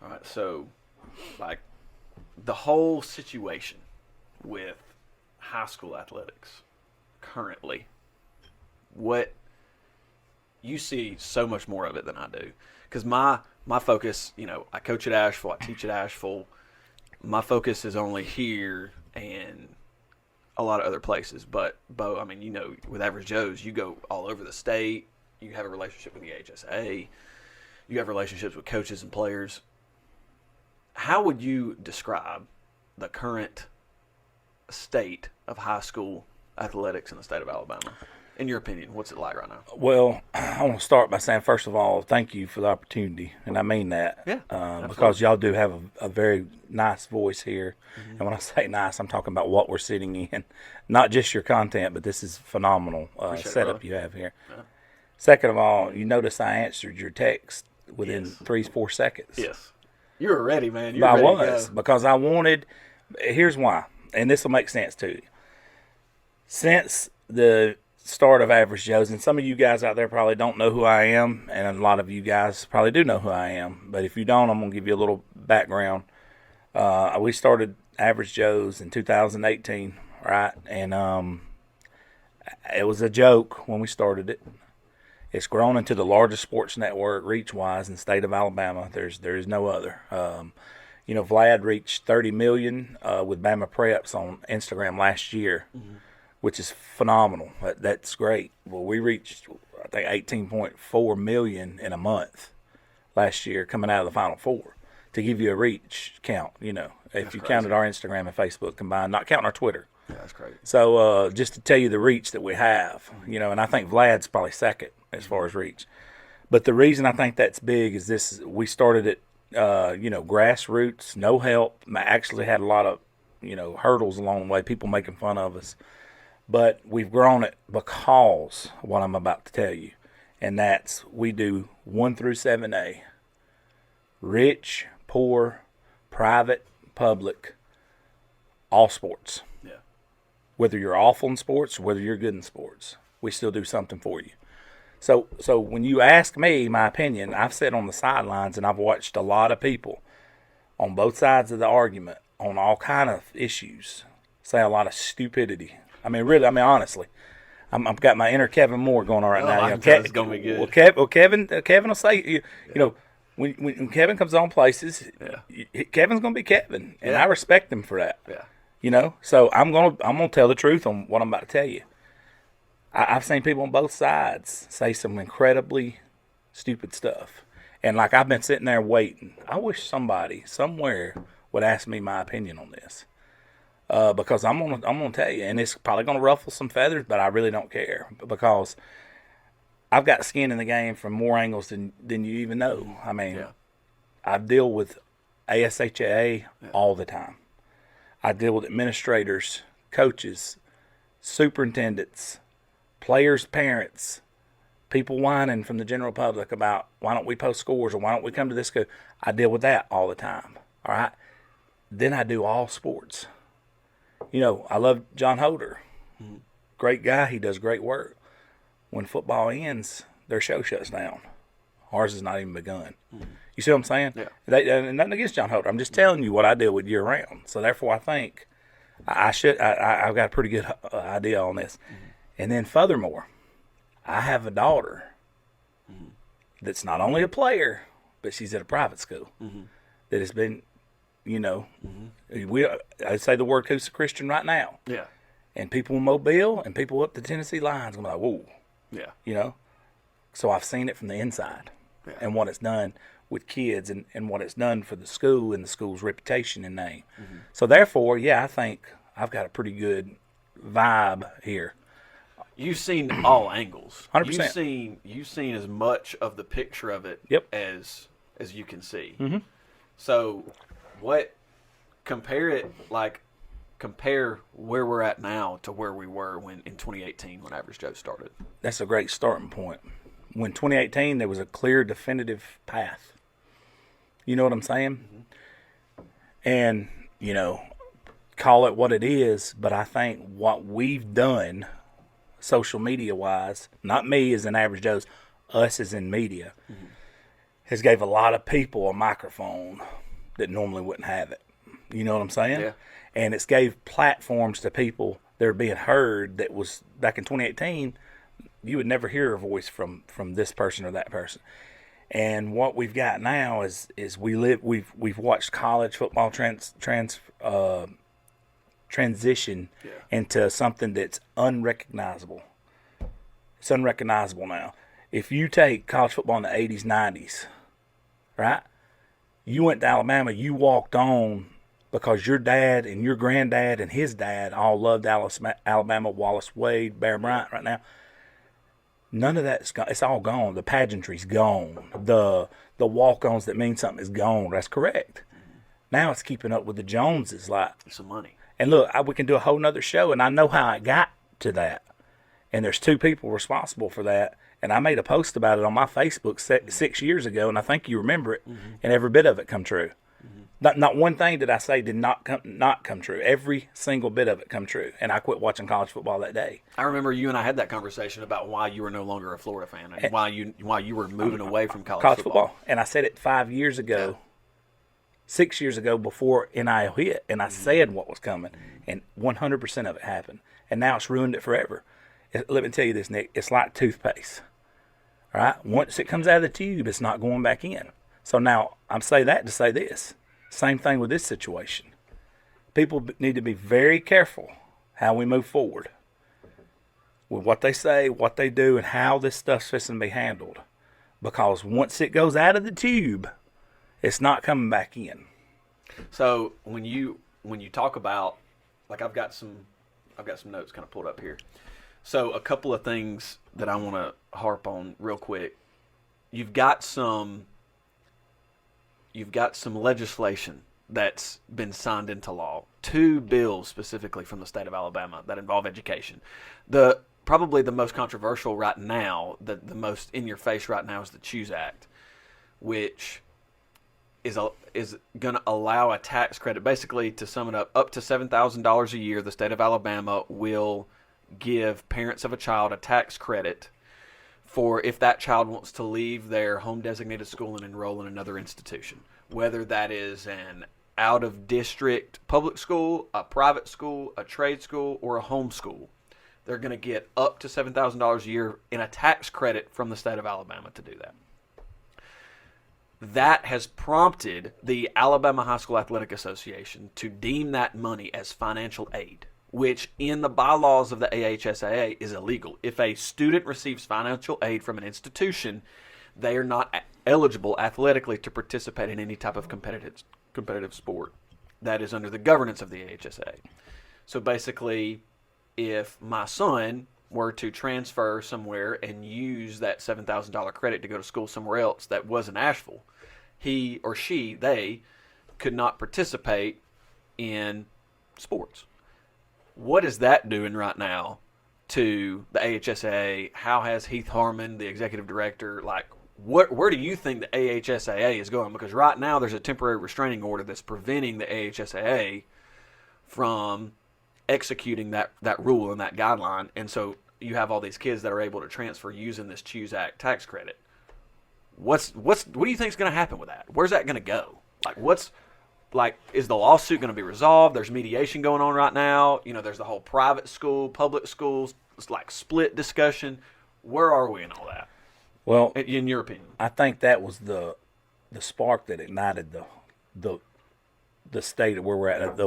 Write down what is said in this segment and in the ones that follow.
All right, so like the whole situation with high school athletics currently, what you see so much more of it than I do, because my focus, I coach at Asheville, I teach at Asheville. My focus is only here and a lot of other places. But Bo, I mean, with Average Joe's, you go all over the state. You have a relationship with the AHSAA. You have relationships with coaches and players. How would you describe the current state of high school athletics in the state of Alabama? In your opinion, what's it like right now? Well, I want to start by saying, first of all, thank you for the opportunity, and I mean that. Yeah, because y'all do have a very nice voice here. Mm-hmm. And when I say nice, I'm talking about what we're sitting in, not just your content, but this is phenomenal setup you have here. Yeah. Second of all, you notice I answered your text within 3-4 seconds. Yes. You were ready, man. I was, because I wanted – here's why, and this will make sense to you. Since the start of Average Joe's, and some of you guys out there probably don't know who I am, and a lot of you guys probably do know who I am. But if you don't, I'm going to give you a little background. We started Average Joe's in 2018, right? And it was a joke when we started it. It's grown into the largest sports network reach-wise in the state of Alabama. There is no other. Vlad reached 30 million with Bama Preps on Instagram last year, which is phenomenal. That's great. Well, we reached, I think, 18.4 million in a month last year coming out of the Final Four. To give you a reach count, if you counted our Instagram and Facebook combined, not counting our Twitter. Yeah, that's crazy. So just to tell you the reach that we have, and I think Vlad's probably second as far as reach. But the reason I think that's big is this: we started it, grassroots, no help. I actually had a lot of, hurdles along the way, people making fun of us. But we've grown it because of what I'm about to tell you, and that's we do 1 through 7A, rich, poor, private, public, all sports. Yeah. Whether you're awful in sports or whether you're good in sports, we still do something for you. So when you ask me my opinion, I've sat on the sidelines and I've watched a lot of people on both sides of the argument on all kind of issues say a lot of stupidity. I mean, really, honestly. I've got my inner Kevin Moore going on right now. It's going to be good. Well, Kevin will say, when Kevin comes on places, Kevin's going to be Kevin, and I respect him for that. Yeah. So I'm gonna tell the truth on what I'm about to tell you. I've seen people on both sides say some incredibly stupid stuff, and like I've been sitting there waiting. I wish somebody somewhere would ask me my opinion on this. Because I'm gonna tell you, and it's probably gonna ruffle some feathers, but I really don't care because I've got skin in the game from more angles than you even know. I mean, I deal with AHSAA all the time. I deal with administrators, coaches, superintendents, players' parents, people whining from the general public about why don't we post scores or why don't we come to this school. I deal with that all the time. All right. Then I do all sports. I love John Holder. Great guy. He does great work. When football ends, their show shuts down. Ours has not even begun. You see what I'm saying? Yeah. And nothing against John Holder. I'm just telling you what I deal with year round. So therefore, I think I've got a pretty good idea on this. And then furthermore, I have a daughter that's not only a player, but she's at a private school that has been, I'd say the word who's a Christian right now. Yeah. And people in Mobile and people up the Tennessee lines, I'm like, whoa. Yeah. So I've seen it from the inside and what it's done with kids and what it's done for the school and the school's reputation and name. So therefore, I think I've got a pretty good vibe here. You've seen all angles. 100%. You've seen as much of the picture of it as you can see. So compare where we're at now to where we were in 2018 when Average Joe started. That's a great starting point. When 2018, there was a clear, definitive path. You know what I'm saying? And, call it what it is, but I think what we've done social media-wise, not me as an Average Joe's, us as in media, has gave a lot of people a microphone that normally wouldn't have it. You know what I'm saying? Yeah. And it's gave platforms to people that are being heard that was back in 2018, you would never hear a voice from this person or that person. And what we've got now is we've watched college football transition into something that's unrecognizable. It's unrecognizable now. If you take college football in the 80s, 90s, right? You went to Alabama, you walked on because your dad and your granddad and his dad all loved Alabama, Wallace Wade, Bear Bryant right now. None of that's gone. It's all gone. The pageantry's gone. The walk-ons that mean something is gone. That's correct. Now it's keeping up with the Joneses. Like, some money. And look, we can do a whole nother show, and I know how I got to that. And there's two people responsible for that. And I made a post about it on my Facebook 6 years ago, and I think you remember it, and every bit of it come true. Not one thing did I say did not come true. Every single bit of it come true. And I quit watching college football that day. I remember you and I had that conversation about why you were no longer a Florida fan and why you were moving away from college football. And I said it 5 years ago, 6 years ago before NIL hit, and I said what was coming, and 100% of it happened. And now it's ruined it forever. Let me tell you this, Nick. It's like toothpaste. All right? Once it comes out of the tube, it's not going back in. So now I'm saying that to say this. Same thing with this situation. People need to be very careful how we move forward with what they say, what they do, and how this stuff's fixing to be handled. Because once it goes out of the tube, it's not coming back in. So when you talk about, like, I've got some notes kind of pulled up here. So a couple of things that I want to harp on real quick. You've got some legislation that's been signed into law. 2 bills specifically from the state of Alabama that involve education. Probably the most controversial right now, the most in your face right now, is the Choose Act, which is going to allow a tax credit. Basically, to sum it up to $7,000 a year, the state of Alabama will give parents of a child a tax credit for if that child wants to leave their home designated school and enroll in another institution, whether that is an out-of-district public school, a private school, a trade school, or a home school. They're going to get up to $7,000 a year in a tax credit from the state of Alabama to do that. That has prompted the Alabama High School Athletic Association to deem that money as financial aid, which in the bylaws of the AHSAA is illegal. If a student receives financial aid from an institution, they are not eligible athletically to participate in any type of competitive sport. That is under the governance of the AHSAA. So basically, if my son were to transfer somewhere and use that $7,000 credit to go to school somewhere else that wasn't Asheville, he or she, they could not participate in sports. What is that doing right now to the AHSAA? How has Heath Harmon, the executive director, where do you think the AHSAA is going? Because right now there's a temporary restraining order that's preventing the AHSAA from executing that rule and that guideline. And so you have all these kids that are able to transfer using this Choose Act tax credit. What do you think is going to happen with that? Where's that going to go? Is the lawsuit going to be resolved? There's mediation going on right now. There's the whole private school, public schools, split discussion. Where are we in all that? Well, in your opinion, I think that was the spark that ignited the state of where we're at.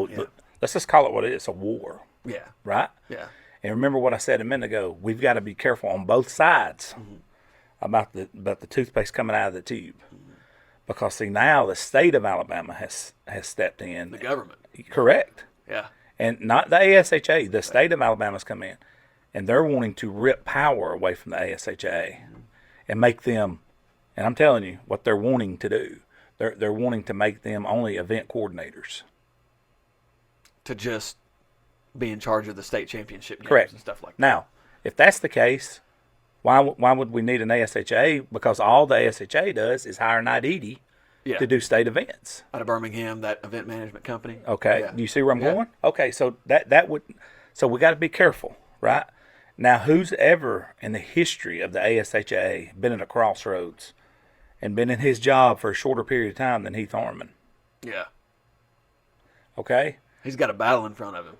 Let's just call it what it is, a war. Yeah. Right? Yeah. And remember what I said a minute ago. We've got to be careful on both sides about the toothpaste coming out of the tube. Because, see, now the state of Alabama has stepped in. The government. Correct. Yeah. And not the ASHA. The state of Alabama's come in. And they're wanting to rip power away from the ASHA and make them, and I'm telling you, what they're wanting to do. They're wanting to make them only event coordinators. To just be in charge of the state championship games Correct. And stuff like that. Now, if that's the case, why would we need an ASHA? Because all the ASHA does is hire an IDD to do state events. Out of Birmingham, that event management company. Okay. Yeah. Do you see where I'm going? Okay, so so we got to be careful, right? Now, who's ever in the history of the ASHA been at a crossroads and been in his job for a shorter period of time than Heath Harmon. Yeah. Okay? He's got a battle in front of him.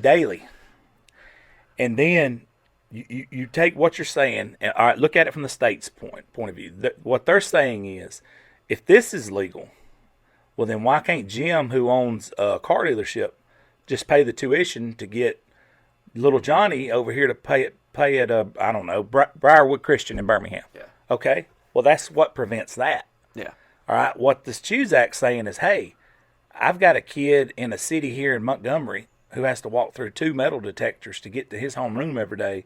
Daily. And then you take what you're saying, and all right, look at it from the state's point of view. What they're saying is, if this is legal, well, then why can't Jim, who owns a car dealership, just pay the tuition to get little Johnny over here to pay at I don't know, Briarwood Christian in Birmingham? Yeah. Okay? Well, that's what prevents that. Yeah. All right? What this Choose Act's saying is, hey, I've got a kid in a city here in Montgomery who has to walk through 2 metal detectors to get to his homeroom every day,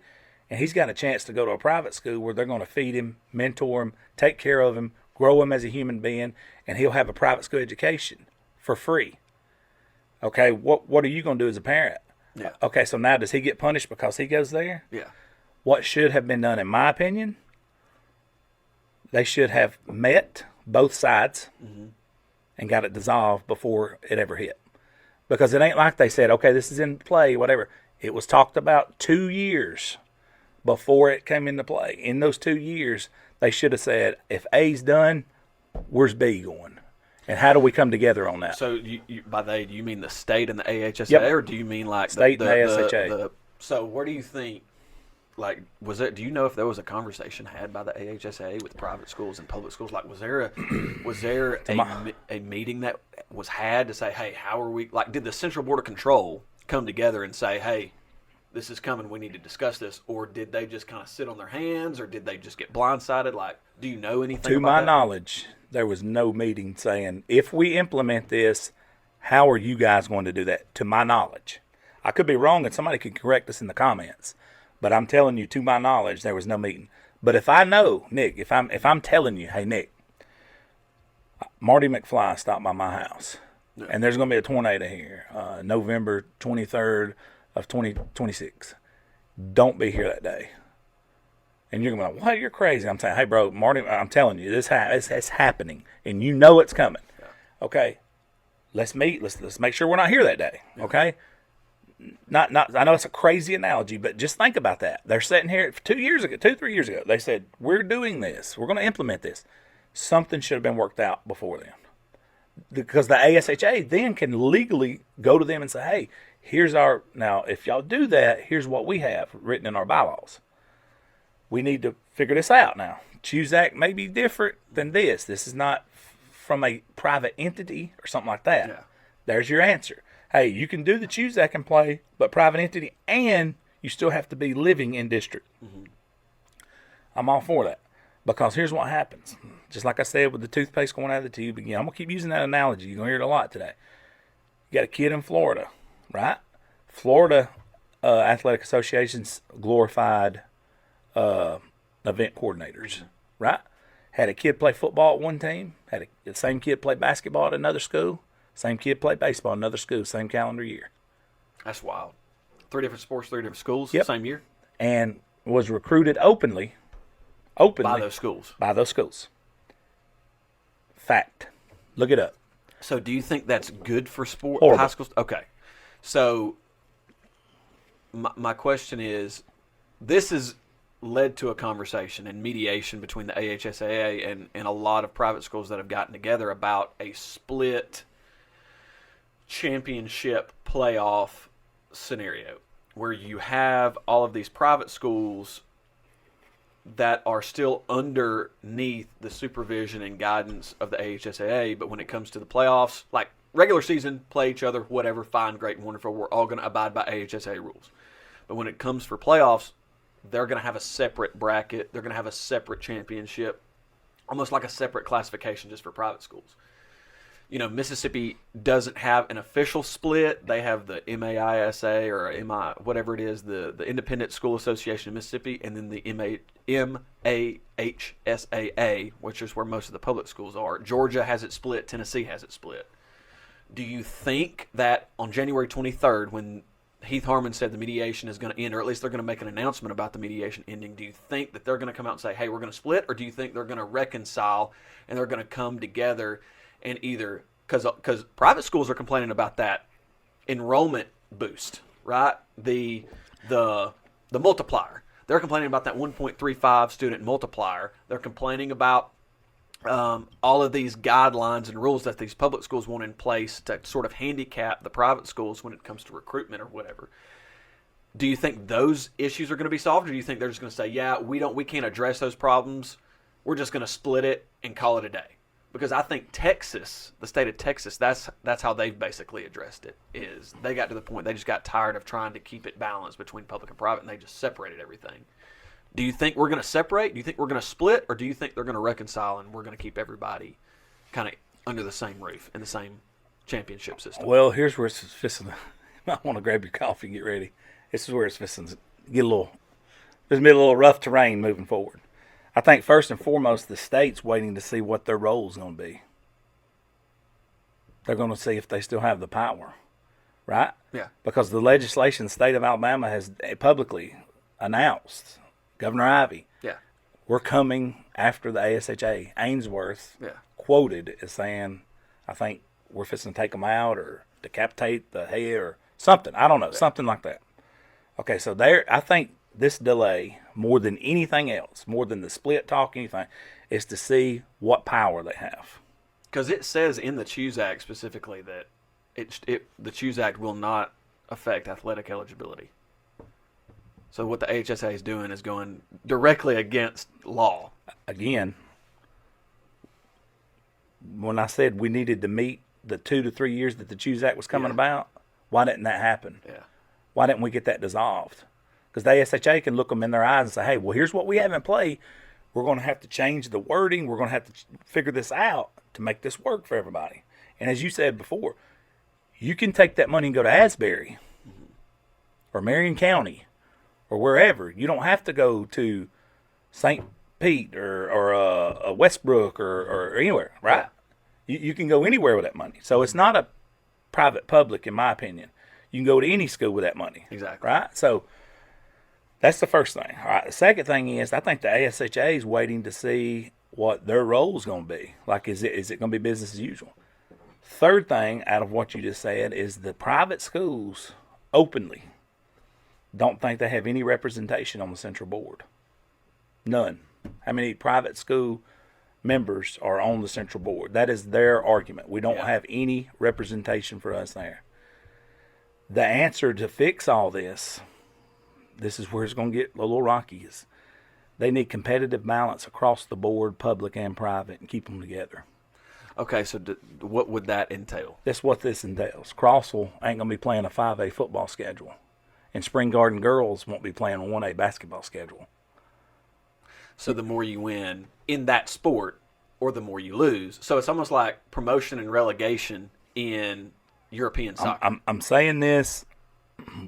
and he's got a chance to go to a private school where they're going to feed him, mentor him, take care of him, grow him as a human being, and he'll have a private school education for free. Okay, what are you going to do as a parent? Yeah. Okay, so now does he get punished because he goes there? Yeah. What should have been done, in my opinion, they should have met both sides and got it dissolved before it ever hit. Because it ain't like they said, okay, this is in play, whatever. It was talked about 2 years before it came into play. In those 2 years, they should have said, if A's done, where's B going? And how do we come together on that? So by they, do you mean the state and the AHSAA, Yep. or do you mean like State and AHSAA. So where do you think, like, do you know if there was a conversation had by the AHSAA with private schools and public schools? Like, was there a meeting that was had to say, hey, how are we, like, did the Central Board of Control come together and say, hey, this is coming, we need to discuss this, or did they just kind of sit on their hands, or did they just get blindsided? Like, do you know anything To about my that? knowledge, there was no meeting saying, if we implement this, how are you guys going to do that? To my knowledge. I could be wrong, and somebody could correct us in the comments. But I'm telling you, to my knowledge, there was no meeting. But if I know, Nick, if I'm telling you, hey, Nick, Marty McFly stopped by my house, and there's going to be a tornado here, November 23rd of 2026. Don't be here that day. And you're going to be like, what? You're crazy. I'm saying, hey, bro, Marty, I'm telling you, it's happening, and you know it's coming. Yeah. Okay, let's meet. Let's make sure we're not here that day. Yeah. Okay. Not. I know it's a crazy analogy, but just think about that. They're sitting here 3 years ago. They said, we're doing this. We're going to implement this. Something should have been worked out before then, because the ASHA then can legally go to them and say, hey, now if y'all do that, here's what we have written in our bylaws. We need to figure this out now. Choose Act may be different than this. This is not from a private entity or something like that. Yeah. There's your answer. Hey, you can do the Choose Act and play, but private entity, and you still have to be living in district. Mm-hmm. I'm all for that, because here's what happens. Just like I said with the toothpaste going out of the tube again, I'm going to keep using that analogy. You're going to hear it a lot today. You got a kid in Florida, right? Florida Athletic Association's glorified event coordinators, right? Had a kid play football at one team, the same kid play basketball at another school, same kid play baseball at another school, same calendar year. That's wild. 3 different sports, 3 different schools, same year? And was recruited openly by those schools. Fact. Look it up. So do you think that's good for sport? Horrible. High schools? Okay. So my question is, this has led to a conversation and mediation between the AHSAA and a lot of private schools that have gotten together about a split championship playoff scenario where you have all of these private schools that are still underneath the supervision and guidance of the AHSAA, but when it comes to the playoffs, like regular season, play each other, whatever, fine, great, and wonderful, we're all going to abide by AHSAA rules. But when it comes for playoffs, they're going to have a separate bracket, they're going to have a separate championship, almost like a separate classification just for private schools. You know, Mississippi doesn't have an official split. They have the MAISA or MI, whatever it is, the Independent School Association of Mississippi, and then the MAHSAA, which is where most of the public schools are. Georgia has it split. Tennessee has it split. Do you think that on January 23rd, when Heath Harmon said the mediation is going to end, or at least they're going to make an announcement about the mediation ending, do you think that they're going to come out and say, hey, we're going to split, or do you think they're going to reconcile and they're going to come together and either, because private schools are complaining about that enrollment boost, right? The multiplier. They're complaining about that 1.35 student multiplier. They're complaining about all of these guidelines and rules that these public schools want in place to sort of handicap the private schools when it comes to recruitment or whatever. Do you think those issues are going to be solved, or do you think they're just going to say, yeah, we can't address those problems, we're just going to split it and call it a day? Because I think Texas, the state of Texas, that's how they've basically addressed it. Is they got to the point they just got tired of trying to keep it balanced between public and private, and they just separated everything. Do you think we're going to separate? Do you think we're going to split, or do you think they're going to reconcile and we're going to keep everybody kind of under the same roof in the same championship system? Well, here's where it's fixing. You might want to grab your coffee and get ready. This is where it's fixing to get a little rough terrain moving forward. I think first and foremost, the state's waiting to see what their role is going to be. They're going to see if they still have the power, right? Yeah. Because the legislation, the state of Alabama has publicly announced, Governor Ivey, Yeah. we're coming after the ASHA. Ainsworth Yeah. quoted as saying, I think we're fixing to take them out or decapitate the head or something. I don't know, something like that. Okay, so I think this delay, more than anything else, more than the split talk, anything, is to see what power they have. Because it says in the CHOOSE Act specifically that the CHOOSE Act will not affect athletic eligibility. So what the AHSAA is doing is going directly against law. Again, when I said we needed to meet the 2 to 3 years that the CHOOSE Act was coming about, why didn't that happen? Yeah. Why didn't we get that dissolved? Because the ASHA can look them in their eyes and say, hey, well, here's what we have in play. We're going to have to change the wording. We're going to have to figure this out to make this work for everybody. And as you said before, you can take that money and go to Asbury or Marion County or wherever. You don't have to go to St. Pete or Westbrook or anywhere, right? Yeah. You can go anywhere with that money. So it's not a private-public, in my opinion. You can go to any school with that money. Exactly. Right? So that's the first thing. All right. The second thing is I think the ASHA is waiting to see what their role is going to be. Like, is it going to be business as usual? Third thing out of what you just said is the private schools openly don't think they have any representation on the central board. None. How many private school members are on the central board? That is their argument. We don't have any representation for us there. The answer to fix all this is where it's going to get a little rocky, is they need competitive balance across the board, public and private, and keep them together. Okay, so what would that entail? That's what this entails. Crossville ain't going to be playing a 5A football schedule, and Spring Garden girls won't be playing a 1A basketball schedule. So the more you win in that sport, or the more you lose. So it's almost like promotion and relegation in European soccer. I'm saying this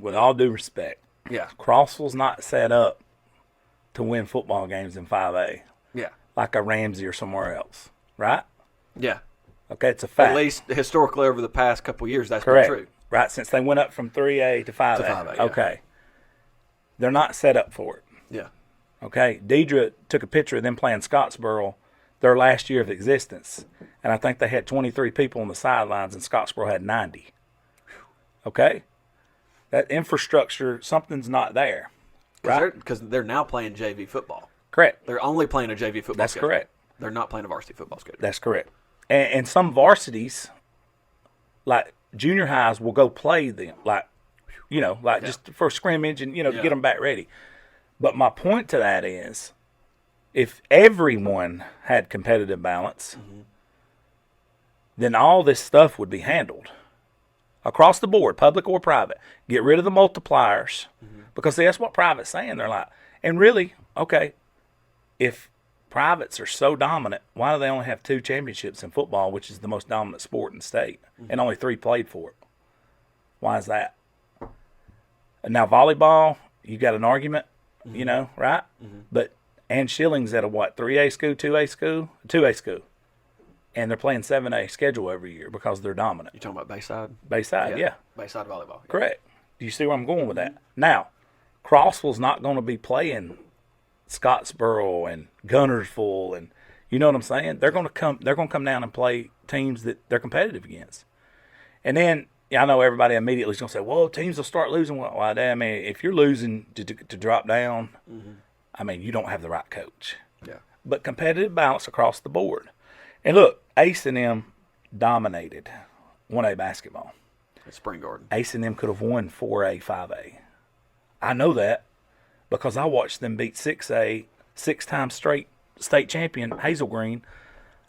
with all due respect. Yeah. Crossville's not set up to win football games in 5A. Yeah. Like a Ramsey or somewhere else, right? Yeah. Okay, it's a fact. At least historically over the past couple of years, that's Correct. been true. Right, since they went up from 3A to 5A. To 5A, okay. They're not set up for it. Yeah. Okay, Deidre took a picture of them playing Scottsboro their last year of existence, and I think they had 23 people on the sidelines, and Scottsboro had 90. Okay? That infrastructure, something's not there. Right? Because they're now playing JV football. Correct. They're only playing a JV football That's schedule. correct. They're not playing a varsity football schedule. That's correct. And some varsities, like junior highs, will go play them, just for scrimmage and, get them back ready. But my point to that is, if everyone had competitive balance, then all this stuff would be handled across the board, public or private. Get rid of the multipliers, because that's what private's saying. They're like, and really, okay, if privates are so dominant, why do they only have 2 championships in football, which is the most dominant sport in the state, and only 3 played for it? Why is that? And now volleyball, you got an argument, right? But Ann Schilling's at a 3A school, 2A school? 2A school. And they're playing 7A schedule every year because they're dominant. You talking about Bayside? Bayside, yeah. Bayside volleyball. Yeah. Correct. Do you see where I'm going with that? Now, Crossville's not going to be playing Scottsboro and Gunnersville, and you know what I'm saying? They're going to come down and play teams that they're competitive against. And then I know everybody immediately is going to say, well, teams will start losing. Well, I mean, if you're losing to drop down, I mean, you don't have the right coach. Yeah. But competitive balance across the board. And look, A&M dominated 1A basketball. At Spring Garden. A&M could have won 4A, 5A. I know that because I watched them beat 6A, 6 times straight state champion Hazel Green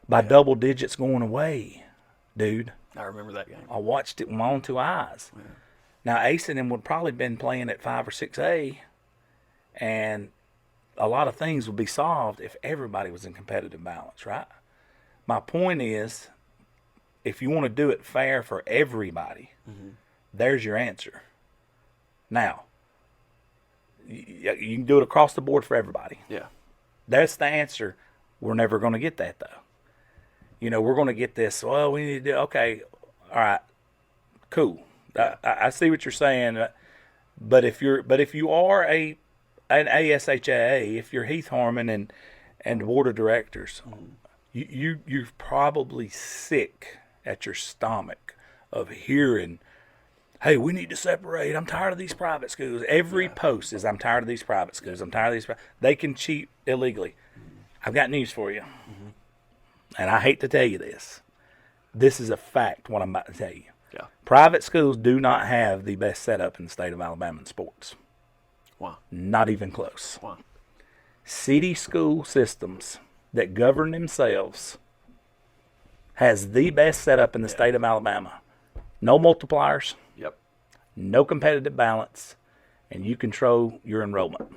by double digits going away, dude. I remember that game. I watched it with my own 2 eyes. Yeah. Now, A&M would probably been playing at 5 or 6A, and a lot of things would be solved if everybody was in competitive balance, right? My point is, if you want to do it fair for everybody, there's your answer. Now, you can do it across the board for everybody. Yeah. That's the answer. We're never going to get that, though. You know, we're going to get this, well, we need to do, okay, all right, cool. I see what you're saying, but if you are an AHSAA, if you're Heath Harmon and the board of directors, you're probably sick at your stomach of hearing, hey, we need to separate. I'm tired of these private schools. Every post is, I'm tired of these private schools. I'm tired of these. They can cheat illegally. I've got news for you. And I hate to tell you this. This is a fact, what I'm about to tell you. Yeah. Private schools do not have the best setup in the state of Alabama in sports. Wow. Not even close. Wow. City school systems that govern themselves has the best setup in the state of Alabama. No multipliers. Yep. No competitive balance. And you control your enrollment.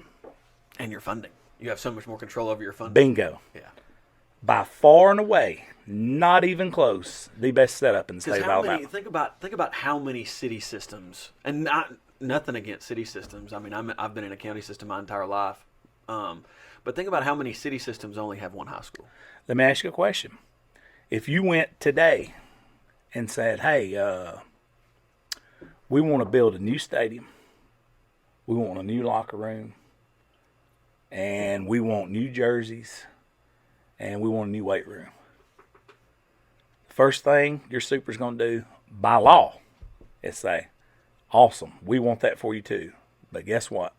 And your funding. You have so much more control over your funding. Bingo. Yeah. By far and away, not even close, the best setup in the state of Alabama. Think about how many city systems, and nothing against city systems. I mean, I've been in a county system my entire life, but think about how many city systems only have one high school. Let me ask you a question. If you went today and said, hey, we want to build a new stadium, we want a new locker room, and we want new jerseys, and we want a new weight room. First thing your super's going to do, by law, is say, awesome, we want that for you too. But guess what?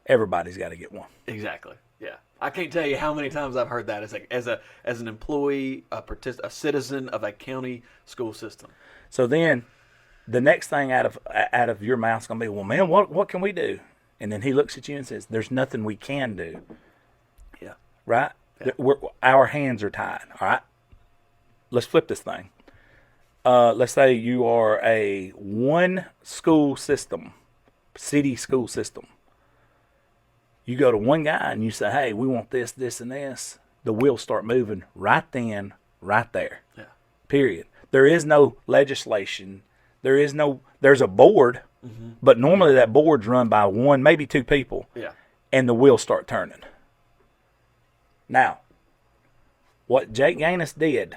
Everybody's got to get one. Exactly. Yeah. I can't tell you how many times I've heard that as an employee, a citizen of a county school system. So then the next thing out of your mouth is going to be, well, man, what can we do? And then he looks at you and says, there's nothing we can do. Yeah. Right? Yeah. Our hands are tied. All right? Let's flip this thing. Let's say you are a one school system, city school system. You go to one guy and you say, hey, we want this, this, and this. The wheels start moving right then, right there. Yeah. Period. There is no legislation. There's a board, but normally that board's run by one, maybe 2 people. Yeah. And the wheels start turning. Now, what Jake Gaines did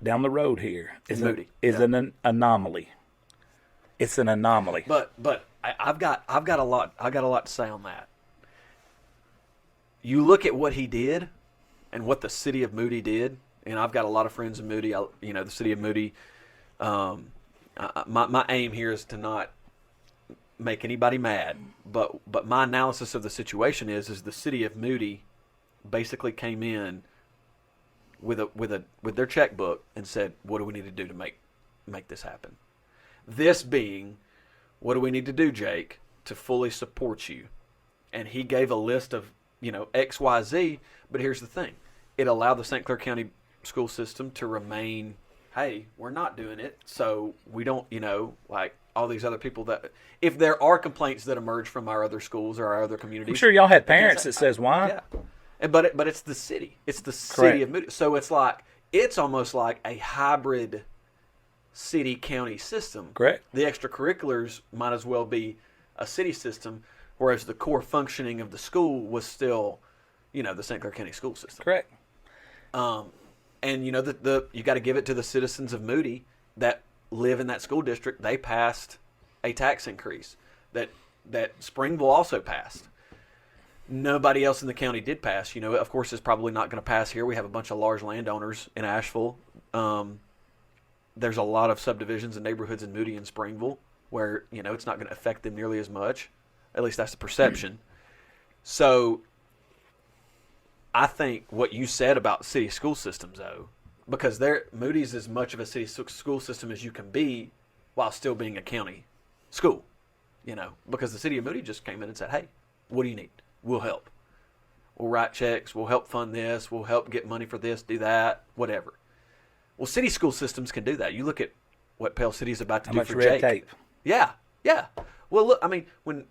down the road here is an anomaly. It's an anomaly. But I've got a lot to say on that. You look at what he did and what the city of Moody did, and I've got a lot of friends in Moody. The city of Moody. My aim here is to not make anybody mad, but my analysis of the situation is the city of Moody basically came in with their checkbook and said, what do we need to do to make this happen? This being, what do we need to do, Jake, to fully support you? And he gave a list of, X, Y, Z, but here's the thing. It allowed the St. Clair County school system to remain, hey, we're not doing it, so we don't, like all these other people that, if there are complaints that emerge from our other schools or our other communities. I'm sure y'all had parents that says why. Yeah. But it's the city. It's the city of Moody. So it's almost like a hybrid city-county system. Correct. The extracurriculars might as well be a city system, whereas the core functioning of the school was still, the St. Clair County school system. Correct. And you got to give it to the citizens of Moody that live in that school district. They passed a tax increase that Springville also passed. Nobody else in the county did pass. Of course, it's probably not going to pass here. We have a bunch of large landowners in Asheville. There's a lot of subdivisions and neighborhoods in Moody and Springville where, it's not going to affect them nearly as much. At least that's the perception. So I think what you said about city school systems, though, because Moody's is as much of a city school system as you can be while still being a county school, because the city of Moody just came in and said, hey, what do you need? We'll help. We'll write checks. We'll help fund this. We'll help get money for this, do that, whatever. Well, city school systems can do that. You look at what Pale City is about to do for Jake. Tape. Yeah. Well, look, when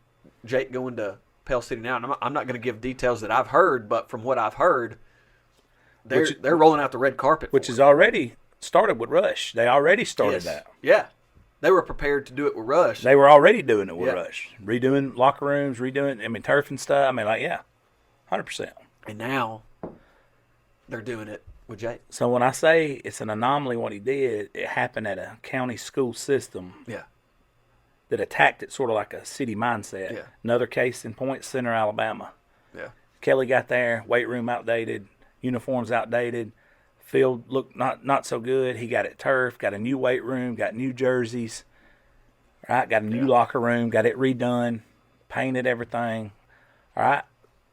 Jake going to Pale City now, and I'm not going to give details that I've heard, but from what I've heard, they're rolling out the red carpet. Which is already started with Rush. They already started that. Yeah. They were prepared to do it with Rush. They were already doing it with Rush. Redoing locker rooms, turf and stuff. 100%. And now they're doing it with Jake. So when I say it's an anomaly what he did, it happened at a county school system that attacked it sort of like a city mindset. Yeah. Another case in Point Center, Alabama. Yeah. Kelly got there, weight room outdated, uniforms outdated, field looked not so good. He got it turf, got a new weight room, got new jerseys, right? Got a new locker room, got it redone, painted everything, all right?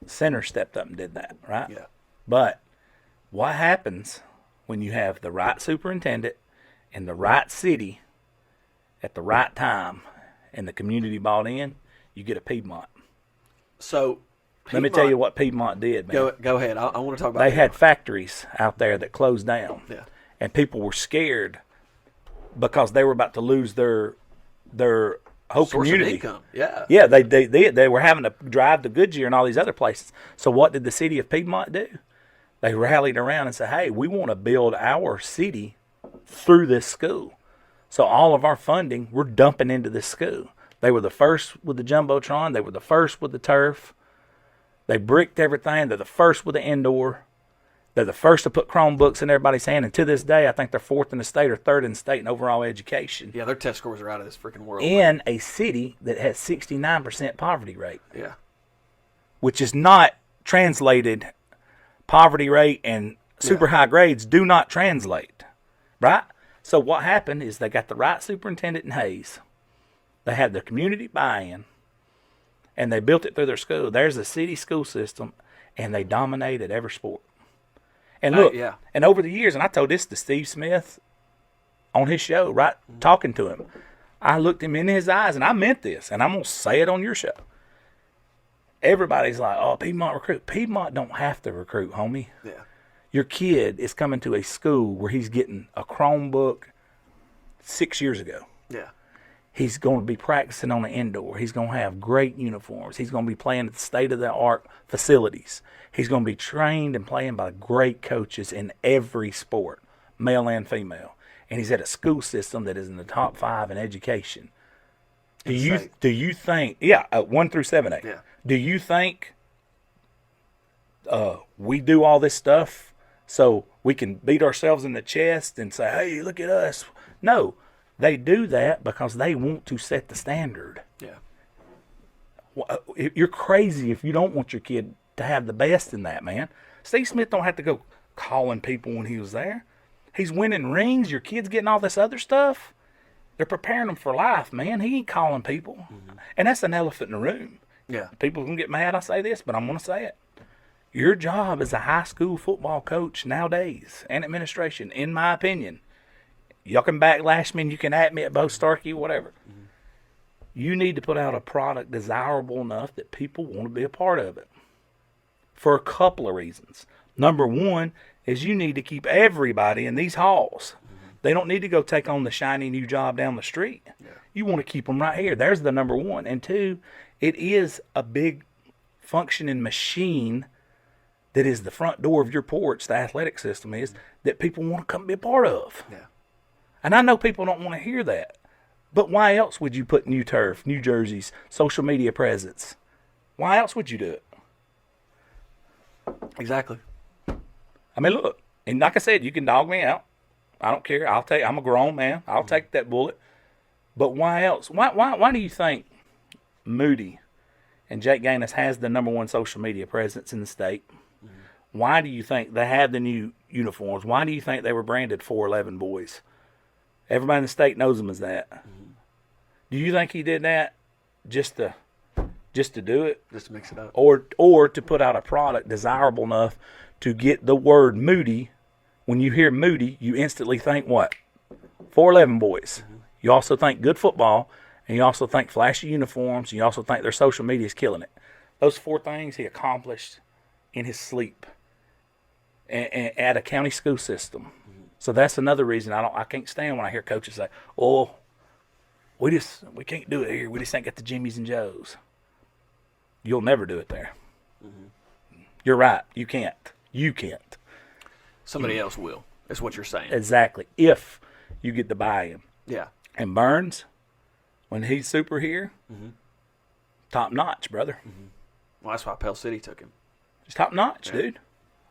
Center stepped up and did that, right? Yeah. But what happens when you have the right superintendent in the right city at the right time and the community bought in? You get a Piedmont. So let me tell you what Piedmont did, man. Go ahead. I want to talk about They Piedmont. had factories out there that closed down. Yeah. And people were scared because they were about to lose their whole Source community. of income. Yeah. Yeah, they were having to drive to Goodyear and all these other places. So what did the city of Piedmont do? They rallied around and said, hey, we want to build our city through this school. So all of our funding, we're dumping into this school. They were the first with the Jumbotron. They were the first with the turf. They bricked everything. They're the first with the indoor. They're the first to put Chromebooks in everybody's hand. And to this day, I think they're fourth in the state or third in the state in overall education. Yeah, their test scores are out of this freaking world. In a city that has 69% poverty rate. Yeah. Which is not translated. Poverty rate and super high grades do not translate. Right? So what happened is they got the right superintendent in Hayes. They had their community buy-in. And they built it through their school. There's a city school system, and they dominated every sport. And look, and over the years, and I told this to Steve Smith on his show, right, talking to him. I looked him in his eyes, and I meant this, and I'm going to say it on your show. Everybody's like, oh, Piedmont recruit. Piedmont don't have to recruit, homie. Yeah. Your kid is coming to a school where he's getting a Chromebook 6 years ago. Yeah. He's going to be practicing on the indoor. He's going to have great uniforms. He's going to be playing at the state-of-the-art facilities. He's going to be trained and playing by great coaches in every sport, male and female. And he's at a school system that is in the top 5 in education. Do you think 1 through 7A? Yeah. Do you think we do all this stuff so we can beat ourselves in the chest and say, hey, look at us? No. They do that because they want to set the standard. Yeah. You're crazy if you don't want your kid to have the best in that, man. Steve Smith don't have to go calling people when he was there. He's winning rings. Your kid's getting all this other stuff. They're preparing them for life, man. He ain't calling people. Mm-hmm. And that's an elephant in the room. Yeah. People can get mad I say this, but I'm going to say it. Your job as a high school football coach nowadays and administration, in my opinion, y'all can backlash me and you can at me at both Starkey, whatever. Mm-hmm. You need to put out a product desirable enough that people want to be a part of it. For a couple of reasons. Number one is you need to keep everybody in these halls. Mm-hmm. They don't need to go take on the shiny new job down the street. Yeah. You want to keep them right here. There's the number one. And two, it is a big functioning machine that is the front door of your porch, the athletic system is, that people want to come be a part of. Yeah. And I know people don't want to hear that. But why else would you put new turf, new jerseys, social media presence? Why else would you do it? Exactly. I mean, look, and like I said, you can dog me out. I don't care. I'm a grown man. I'll take that bullet. But why else? Why do you think Moody and Jake Gaines has the number one social media presence in the state? Mm-hmm. Why do you think they have the new uniforms? Why do you think they were branded 411 boys? Everybody in the state knows them as that. Mm-hmm. Do you think he did that just to do it? Just to mix it up. Or to put out a product desirable enough to get the word Moody When you hear Moody, you instantly think what? 411 boys. You also think good football, and you also think flashy uniforms, and you also think their social media is killing it. Those 4 things he accomplished in his sleep and at a county school system. So that's another reason I can't stand when I hear coaches say, "Oh, we can't do it here. We just ain't got the Jimmys and Joes." You'll never do it there. You're right. You can't. You can't. Somebody else will. That's what you're saying. Exactly. If you get the buy-in. Yeah. And Burns, when he's super here, top notch, brother. Well, that's why Pell City took him. He's top notch, dude.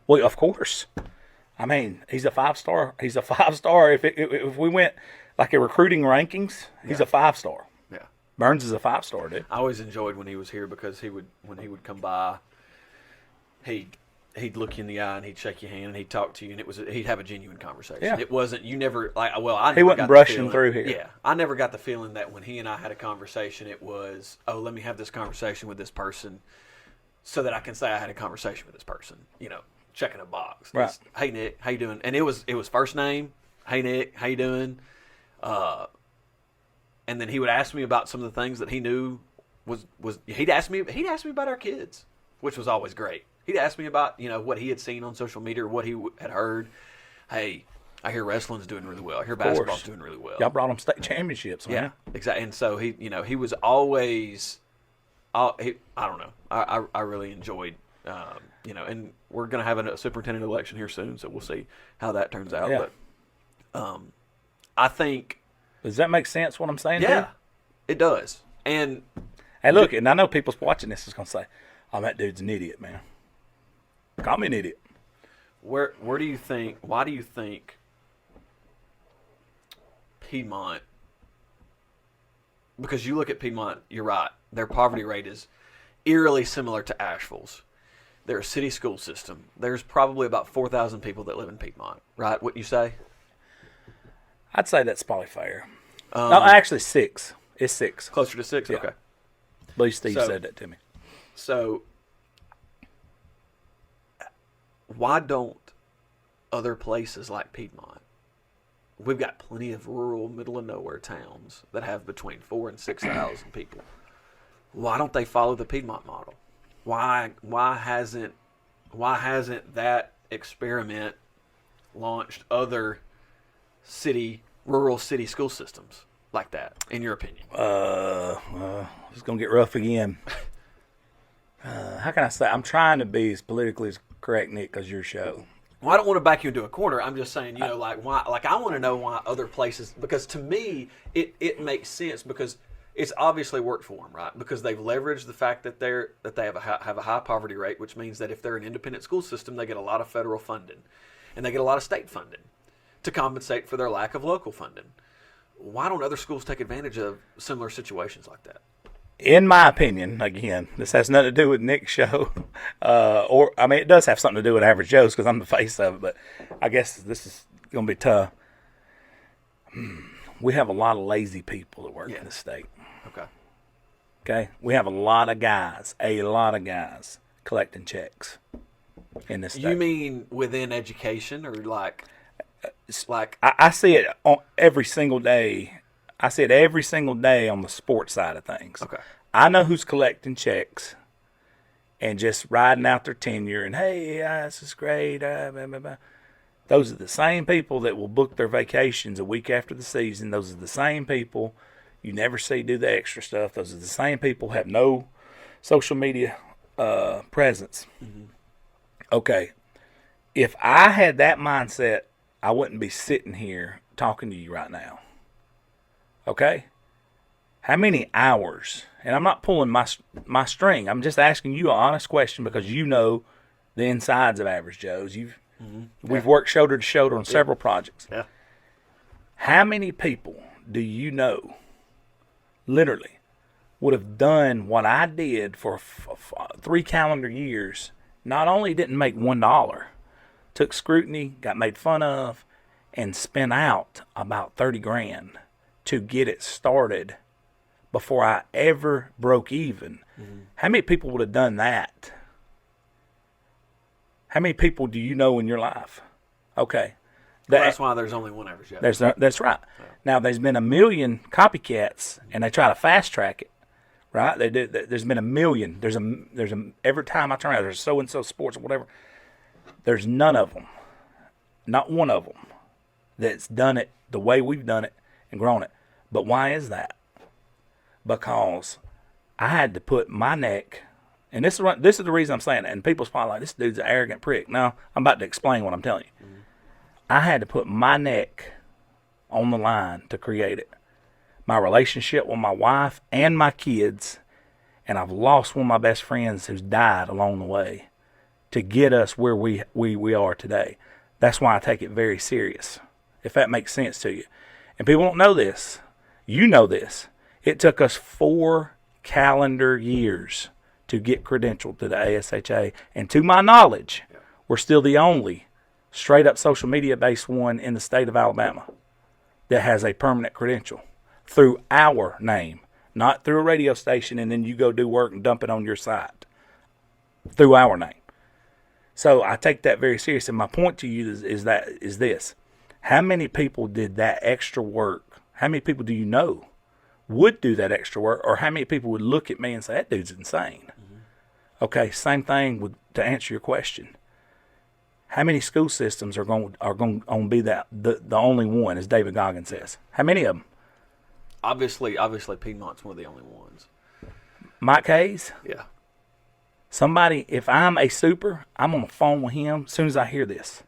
Well, of course. I mean, he's a 5-star. He's a 5-star. If we went like a recruiting rankings, he's a 5-star. Yeah. Burns is a 5-star, dude. I always enjoyed when he was here because when he would come by, he'd look you in the eye and he'd shake your hand and he'd talk to you, and he'd have a genuine conversation. Yeah. It wasn't, you never, like, well, I never He wasn't got brushing the feeling, through here. Yeah. I never got the feeling that when he and I had a conversation, it was, oh, let me have this conversation with this person so that I can say I had a conversation with this person, checking a box. Right. It's, hey, Nick, how you doing? And it was first name. Hey, Nick, how you doing? And then he would ask me about some of the things that he knew was he'd ask me about our kids, which was always great. He'd ask me about, what he had seen on social media or what he had heard. Hey, I hear wrestling's doing really well. I hear basketball's doing really well. Y'all brought him state championships, man. Yeah, exactly. And so he was always, I don't know. I really enjoyed, and we're going to have a superintendent election here soon, so we'll see how that turns out. Yeah. But I think. Does that make sense what I'm saying? Yeah, dude? it does. And hey, look, and I know people's watching this is going to say, "Oh, that dude's an idiot, man." Call me an idiot. Why do you think Piedmont, because you look at Piedmont, you're right, their poverty rate is eerily similar to Asheville's. They're a city school system. There's probably about 4,000 people that live in Piedmont, right? What you say? I'd say that's probably fair. No, actually 6. It's 6. Closer to 6? Yeah. Okay. I believe Steve said that to me. So, why don't other places like Piedmont, we've got plenty of rural, middle of nowhere towns that have between 4,000 and 6,000 people. Why don't they follow the Piedmont model? Why hasn't that experiment launched other rural city school systems like that, in your opinion? It's going to get rough again. How can I say? I'm trying to be as politically as correct, Nick, because your show. Well, I don't want to back you into a corner. I'm just saying, why? Like, I want to know why other places, because to me, it makes sense because it's obviously worked for them, right? Because they've leveraged the fact that they have a high poverty rate, which means that if they're an independent school system, they get a lot of federal funding, and they get a lot of state funding to compensate for their lack of local funding. Why don't other schools take advantage of similar situations like that? In my opinion, again, this has nothing to do with Nick's show, it does have something to do with Average Joe's because I'm the face of it, but I guess this is going to be tough. We have a lot of lazy people that work in the state. Okay? We have a lot of guys collecting checks in this state. You mean within education or like I see it on every single day. I see it every single day on the sports side of things. Okay. I know who's collecting checks and just riding out their tenure and, hey, this is great. Blah, blah, blah. Those are the same people that will book their vacations a week after the season. Those are the same people you never see do the extra stuff. Those are the same people have no social media presence. Mm-hmm. Okay. If I had that mindset, I wouldn't be sitting here talking to you right now. Okay? How many hours? And I'm not pulling my string. I'm just asking you an honest question because you know the insides of Average Joe's. We've worked shoulder to shoulder on several projects. Yeah. How many people do you know literally would have done what I did for 3 calendar years, not only didn't make $1, took scrutiny, got made fun of, and spent out about $30,000 to get it started before I ever broke even? Mm-hmm. How many people would have done that? How many people do you know in your life? Okay. Well, that's why there's only one average Joe. That's right. Yeah. Now, there's been a million copycats, and they try to fast track it, right? They do. There's been a million. There's a every time I turn around, there's so and so sports or whatever. There's none of them, not one of them, that's done it the way we've done it and grown it. But why is that? Because I had to put my neck, and this is the reason I'm saying it. And people's probably like, this dude's an arrogant prick. No, I'm about to explain what I'm telling you. Mm-hmm. I had to put my neck on the line to create it. My relationship with my wife and my kids, and I've lost one of my best friends who's died along the way to get us where we are today. That's why I take it very serious, if that makes sense to you. And people don't know this. You know this. It took us 4 calendar years to get credentialed to the AHSAA. And to my knowledge, we're still the only straight up social media based one in the state of Alabama that has a permanent credential through our name, not through a radio station and then you go do work and dump it on your site, through our name. So I take that very serious. And my point to you is this. How many people did that extra work? How many people do you know would do that extra work? Or how many people would look at me and say, that dude's insane? Mm-hmm. Okay, same thing to answer your question. How many school systems are going to be the only one, as David Goggins says? How many of them? Obviously, Piedmont's one of the only ones. Mike Hayes? Yeah. Somebody, if I'm a super, I'm on the phone with him as soon as I hear this.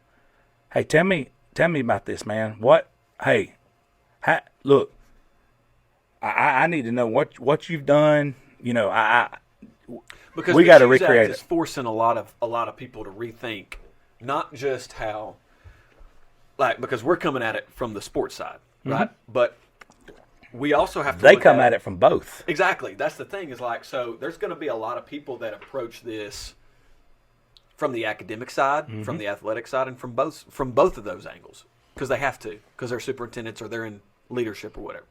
Hey, tell me about this, man. What? Hey, look, I need to know what you've done. You know, because we got to recreate it. It's forcing a lot of people to rethink. Not just how, because we're coming at it from the sports side, right? Mm-hmm. But we also have to. They come at it from both. Exactly. That's the thing. So there's going to be a lot of people that approach this from the academic side, mm-hmm. from the athletic side, and from both of those angles because they have to, because they're superintendents or they're in leadership or whatever.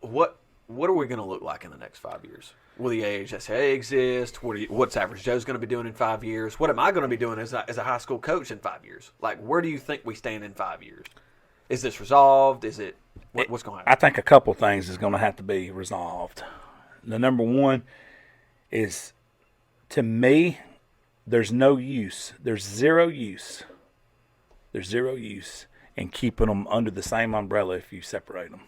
What are we going to look like in the next 5 years? Will the AHSAA exist? What's Average Joe's going to be doing in 5 years? What am I going to be doing as a high school coach in 5 years? Where do you think we stand in 5 years? Is this resolved? Is it what's going to happen? I think a couple things is going to have to be resolved. The number one is, to me, there's no use. There's zero use. There's zero use in keeping them under the same umbrella if you separate them.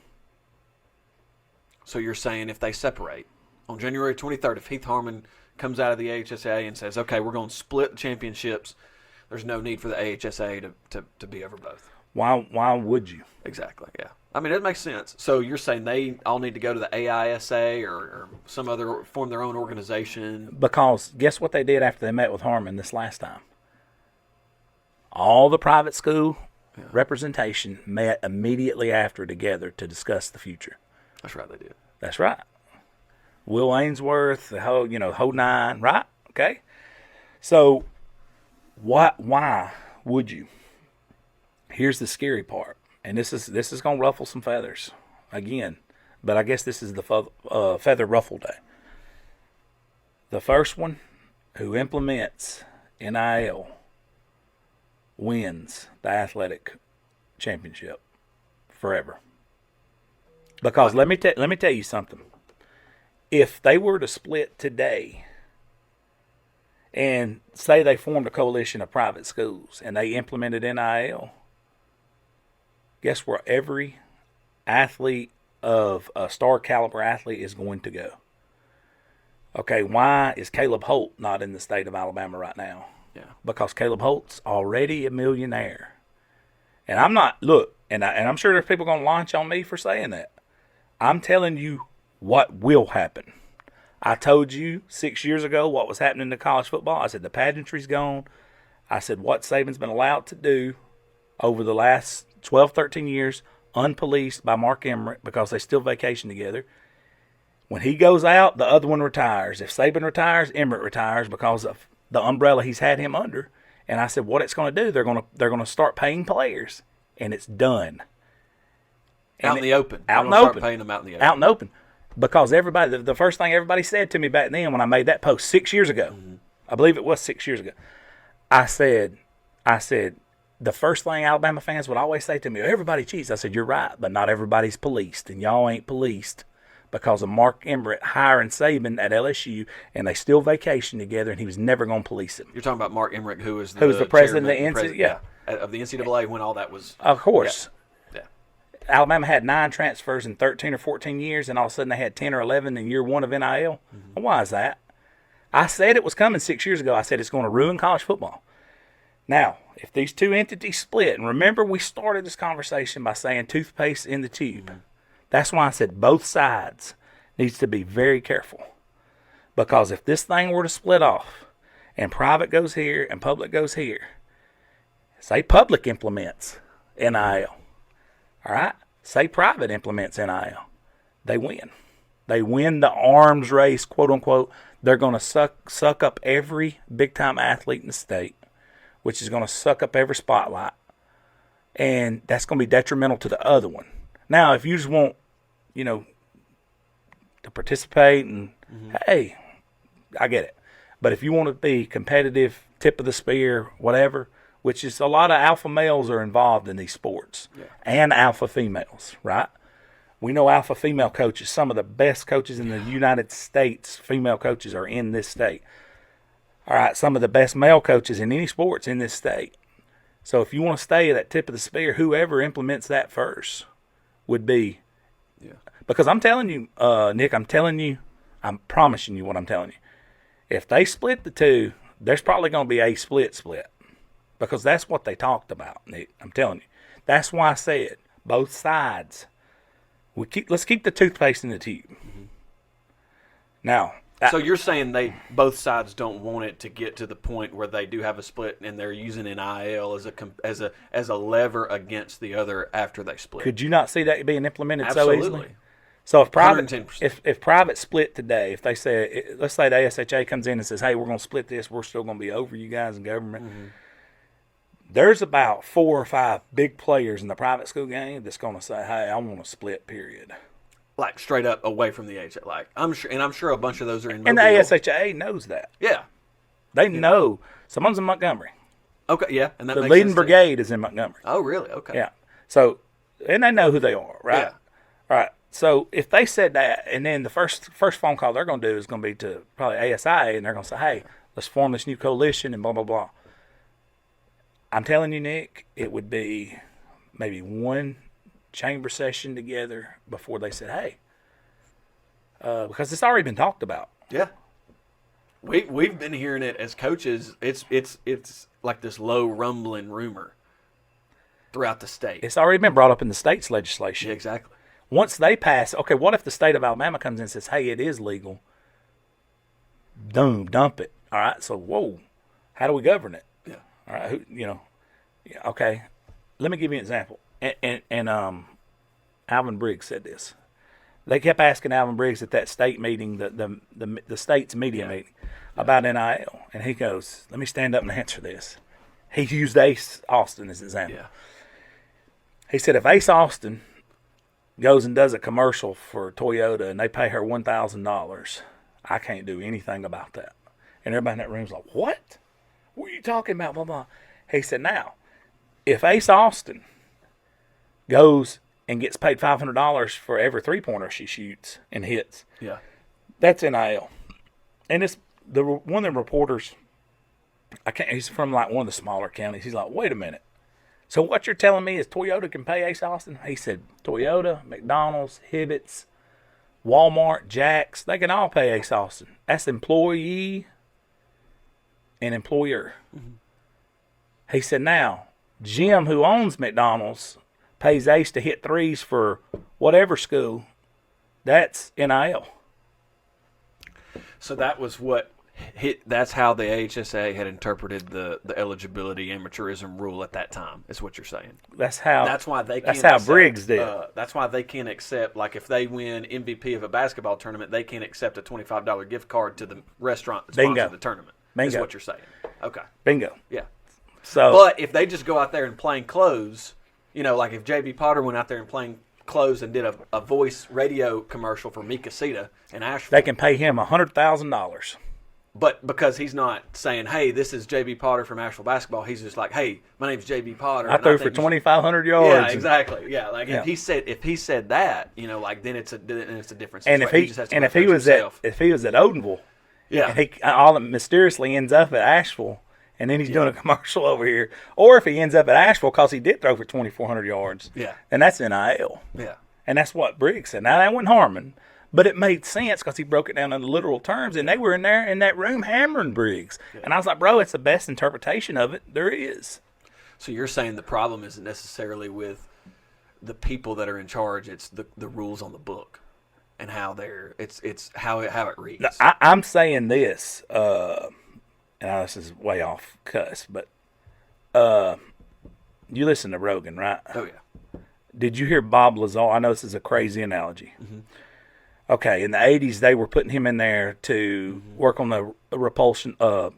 So you're saying if they separate, on January 23rd, if Heath Harmon comes out of the AHSAA and says, okay, we're going to split the championships, there's no need for the AHSAA to be over both. Why would you? Exactly, yeah. I mean, it makes sense. So you're saying they all need to go to the AHSAA or some other, form their own organization? Because guess what they did after they met with Harmon this last time? All the private school representation met immediately after together to discuss the future. That's right, they did. That's right. Will Ainsworth, the whole nine, right? Okay. So, why would you? Here's the scary part, and this is going to ruffle some feathers again, but I guess this is the feather ruffle day. The first one who implements NIL wins the athletic championship forever. Because let me tell you something. If they were to split today and say they formed a coalition of private schools and they implemented NIL, guess where every athlete of a star caliber athlete is going to go? Okay, why is Caleb Holt not in the state of Alabama right now? Yeah. Because Caleb Holt's already a millionaire. And I'm not, look, and I'm sure there's people going to launch on me for saying that. I'm telling you what will happen. I told you 6 years ago what was happening to college football. I said the pageantry's gone. I said what Saban's been allowed to do over the last 12, 13 years, unpoliced by Mark Emmert because they still vacation together. When he goes out, the other one retires. If Saban retires, Emmert retires because of the umbrella he's had him under. And I said what it's going to do, they're going to start paying players, and it's done. Out in the open. Out in the open. Paying them out in the open. Out in the open. Because everybody, the first thing everybody said to me back then when I made that post 6 years ago, I believe it was 6 years ago, I I said, the first thing Alabama fans would always say to me, everybody cheats. I said, you're right, but not everybody's policed, and y'all ain't policed because of Mark Emmert hiring Saban at LSU, and they still vacation together, and he was never going to police him. You're talking about Mark Emmert, who was the president of the NCAA, of the NCAA when all that was. Of course. Yeah. Alabama had 9 transfers in 13 or 14 years, and all of a sudden they had 10 or 11 in year 1 of NIL. Mm-hmm. Why is that? I said it was coming 6 years ago. I said it's going to ruin college football. Now, if these two entities split, and remember we started this conversation by saying toothpaste in the tube. Mm-hmm. That's why I said both sides needs to be very careful. Because if this thing were to split off, and private goes here and public goes here, say public implements NIL, all right? Say private implements NIL, they win. They win the arms race, quote unquote. They're going to suck up every big-time athlete in the state, which is going to suck up every spotlight. And that's going to be detrimental to the other one. Now, if you just want, to participate and, hey, I get it. But if you want to be competitive, tip of the spear, whatever, which is a lot of alpha males are involved in these sports, and alpha females, right? We know alpha female coaches. Some of the best coaches in the United States, female coaches, are in this state. All right, some of the best male coaches in any sports in this state. So if you want to stay at that tip of the spear, whoever implements that first would be. Yeah. Because I'm telling you, Nick, I'm promising you what I'm telling you. If they split the two, there's probably going to be a split. Because that's what they talked about, Nick. I'm telling you. That's why I said both sides. Let's keep the toothpaste in the tube. Mm-hmm. Now. So you're saying both sides don't want it to get to the point where they do have a split and they're using NIL as a lever against the other after they split. Could you not see that being implemented Absolutely. so easily? So if private 110%. if private split today, if they say, let's say the AHSAA comes in and says, hey, we're going to split this, we're still going to be over you guys in government. Mm-hmm. There's about 4 or 5 big players in the private school game that's going to say, hey, I want to split, period. Like straight up away from the AHSAA. Like I'm sure a bunch of those are in Mobile. And the AHSAA knows that. Yeah. They know. Someone's in Montgomery. Okay, yeah. And that the makes leading sense brigade is in Montgomery. Oh, really? Okay. Yeah. So, and they know who they are, right? Yeah. All right. So if they said that, and then the first phone call they're going to do is going to be to probably AHSAA, and they're going to say, hey, let's form this new coalition and blah, blah, blah. I'm telling you, Nick, it would be maybe one chamber session together before they said, hey, because it's already been talked about. Yeah. We've been hearing it as coaches. It's like this low rumbling rumor throughout the state. It's already been brought up in the state's legislation. Yeah, exactly. Once they pass, okay, what if the state of Alabama comes in and says, hey, it is legal? Dump it. All right, so, whoa, how do we govern it? Yeah. All right, okay. Let me give you an example. And Alvin Briggs said this. They kept asking Alvin Briggs at that state meeting, the state's media meeting, about NIL. And he goes, let me stand up and answer this. He used Ace Austin as an example. Yeah. He said, if Ace Austin goes and does a commercial for Toyota and they pay her $1,000, I can't do anything about that. And everybody in that room's like, what? What are you talking about? Blah, blah. He said, now, if Ace Austin goes and gets paid $500 for every three-pointer she shoots and hits, that's NIL. And it's one of the reporters, he's from like one of the smaller counties. He's like, wait a minute. So what you're telling me is Toyota can pay Ace Austin? He said, Toyota, McDonald's, Hibbett's, Walmart, Jack's, they can all pay Ace Austin. That's employee and employer. Mm-hmm. He said, now, Jim, who owns McDonald's, pays Ace to hit threes for whatever school. That's NIL. So that was that's how the AHSAA had interpreted the eligibility amateurism rule at that time. Is what you're saying? That's why they. That's how Briggs did. That's why they can't accept. Like if they win MVP of a basketball tournament, they can't accept a $25 gift card to the restaurant that sponsored the tournament. Bingo. Is what you're saying? Okay. Bingo. Yeah. So, but if they just go out there in plain clothes, like if J.B. Potter went out there in plain clothes and did a voice radio commercial for Mi Casita in Asheville, they can pay him $100,000. But because he's not saying, "Hey, this is JB Potter from Asheville basketball," he's just like, "Hey, my name's JB Potter. I threw for 2,500 yards. Yeah, exactly. Yeah, like if he said that, like then it's a different situation. And if he was at Odenville, yeah, and he all mysteriously ends up at Asheville, and then he's doing a commercial over here, or if he ends up at Asheville because he did throw for 2,400 yards, then that's NIL. Yeah, and that's what Briggs said. Now that wasn't Harmon. But it made sense because he broke it down in the literal terms, and they were in there in that room hammering Briggs. Yeah. And I was like, bro, it's the best interpretation of it there is. So you're saying the problem isn't necessarily with the people that are in charge; it's the rules on the book and how it's how it reads. Now, I'm saying this, and this is way off cuss, but you listen to Rogan, right? Oh yeah. Did you hear Bob Lazar? I know this is a crazy analogy. Mm-hmm. Okay, in the 80s, they were putting him in there to work on the repulsion with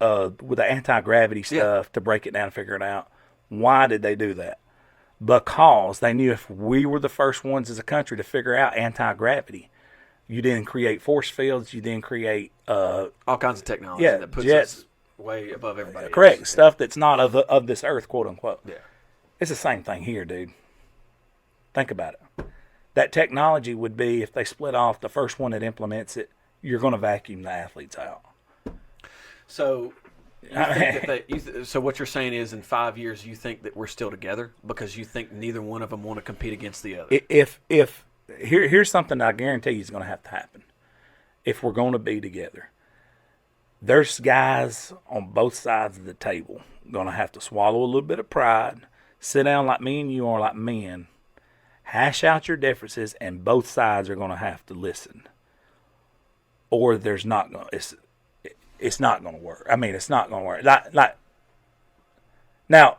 the anti-gravity stuff to break it down and figure it out. Why did they do that? Because they knew if we were the first ones as a country to figure out anti-gravity, you then create force fields, you then create all kinds of technology that puts us way above everybody else. Correct, stuff that's not of this earth, quote unquote. Yeah, it's the same thing here, dude. Think about it. That technology would be, if they split off, the first one that implements it, you're going to vacuum the athletes out. So, so what you're saying is, in 5 years, you think that we're still together because you think neither one of them want to compete against the other. Here's something I guarantee you is going to have to happen. If we're going to be together, there's guys on both sides of the table going to have to swallow a little bit of pride, sit down like me and you are, like men. Hash out your differences, and both sides are going to have to listen, or there's not going. It's not going to work. I mean, it's not going to work. Like now,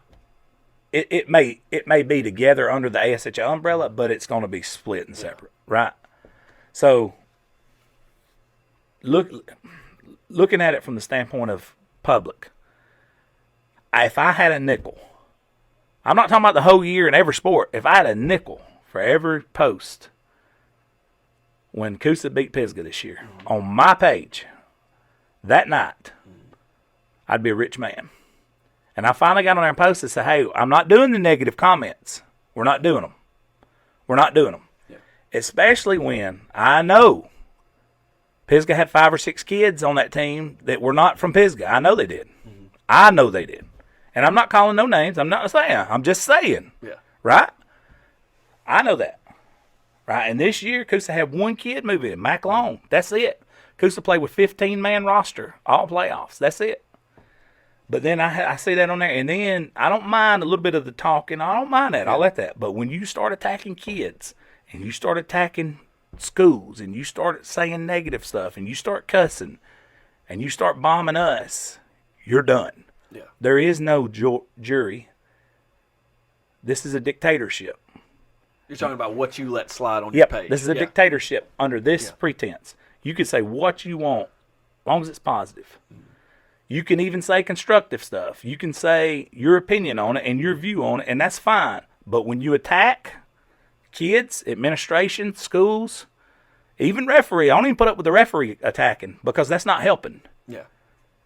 it may be together under the AHSAA umbrella, but it's going to be split and separate, right? So, looking at it from the standpoint of public, if I had a nickel, I'm not talking about the whole year in every sport. If I had a nickel for every post when Coosa beat Pisgah this year on my page that night, I'd be a rich man. And I finally got on there and posted and said, hey, I'm not doing the negative comments. We're not doing them. Yeah. Especially when I know Pisgah had 5 or 6 kids on that team that were not from Pisgah. I know they did. Mm-hmm. I know they did. And I'm not calling no names. I'm not saying. I'm just saying. Yeah. Right? I know that. Right? And this year, Coosa had 1 kid move in, Mac Long. That's it. Coosa played with 15-man roster, all playoffs. That's it. But then I see that on there, and then I don't mind a little bit of the talking. I don't mind that. I'll let that. But when you start attacking kids, and you start attacking schools, and you start saying negative stuff, and you start cussing, and you start bombing us, you're done. Yeah. There is no jury. This is a dictatorship. You're talking about what you let slide on your page. This is a dictatorship under this pretense. You can say what you want, as long as it's positive. You can even say constructive stuff. You can say your opinion on it and your view on it, and that's fine. But when you attack kids, administration, schools, even referee, I don't even put up with the referee attacking because that's not helping. Yeah.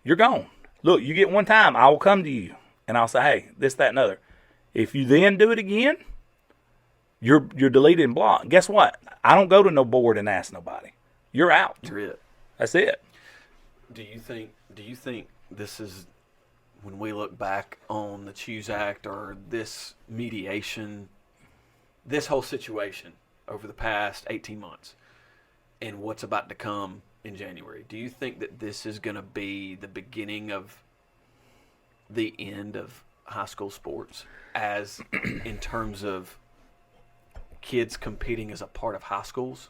You're gone. Look, you get one time, I will come to you, and I'll say, hey, this, that, and other. If you then do it again, you're deleted and blocked. Guess what? I don't go to no board and ask nobody. You're out. You're it. That's it. Do you think this is, when we look back on the Choose Act or this mediation, this whole situation over the past 18 months and what's about to come in January, do you think that this is going to be the beginning of the end of high school sports as in terms of kids competing as a part of high schools?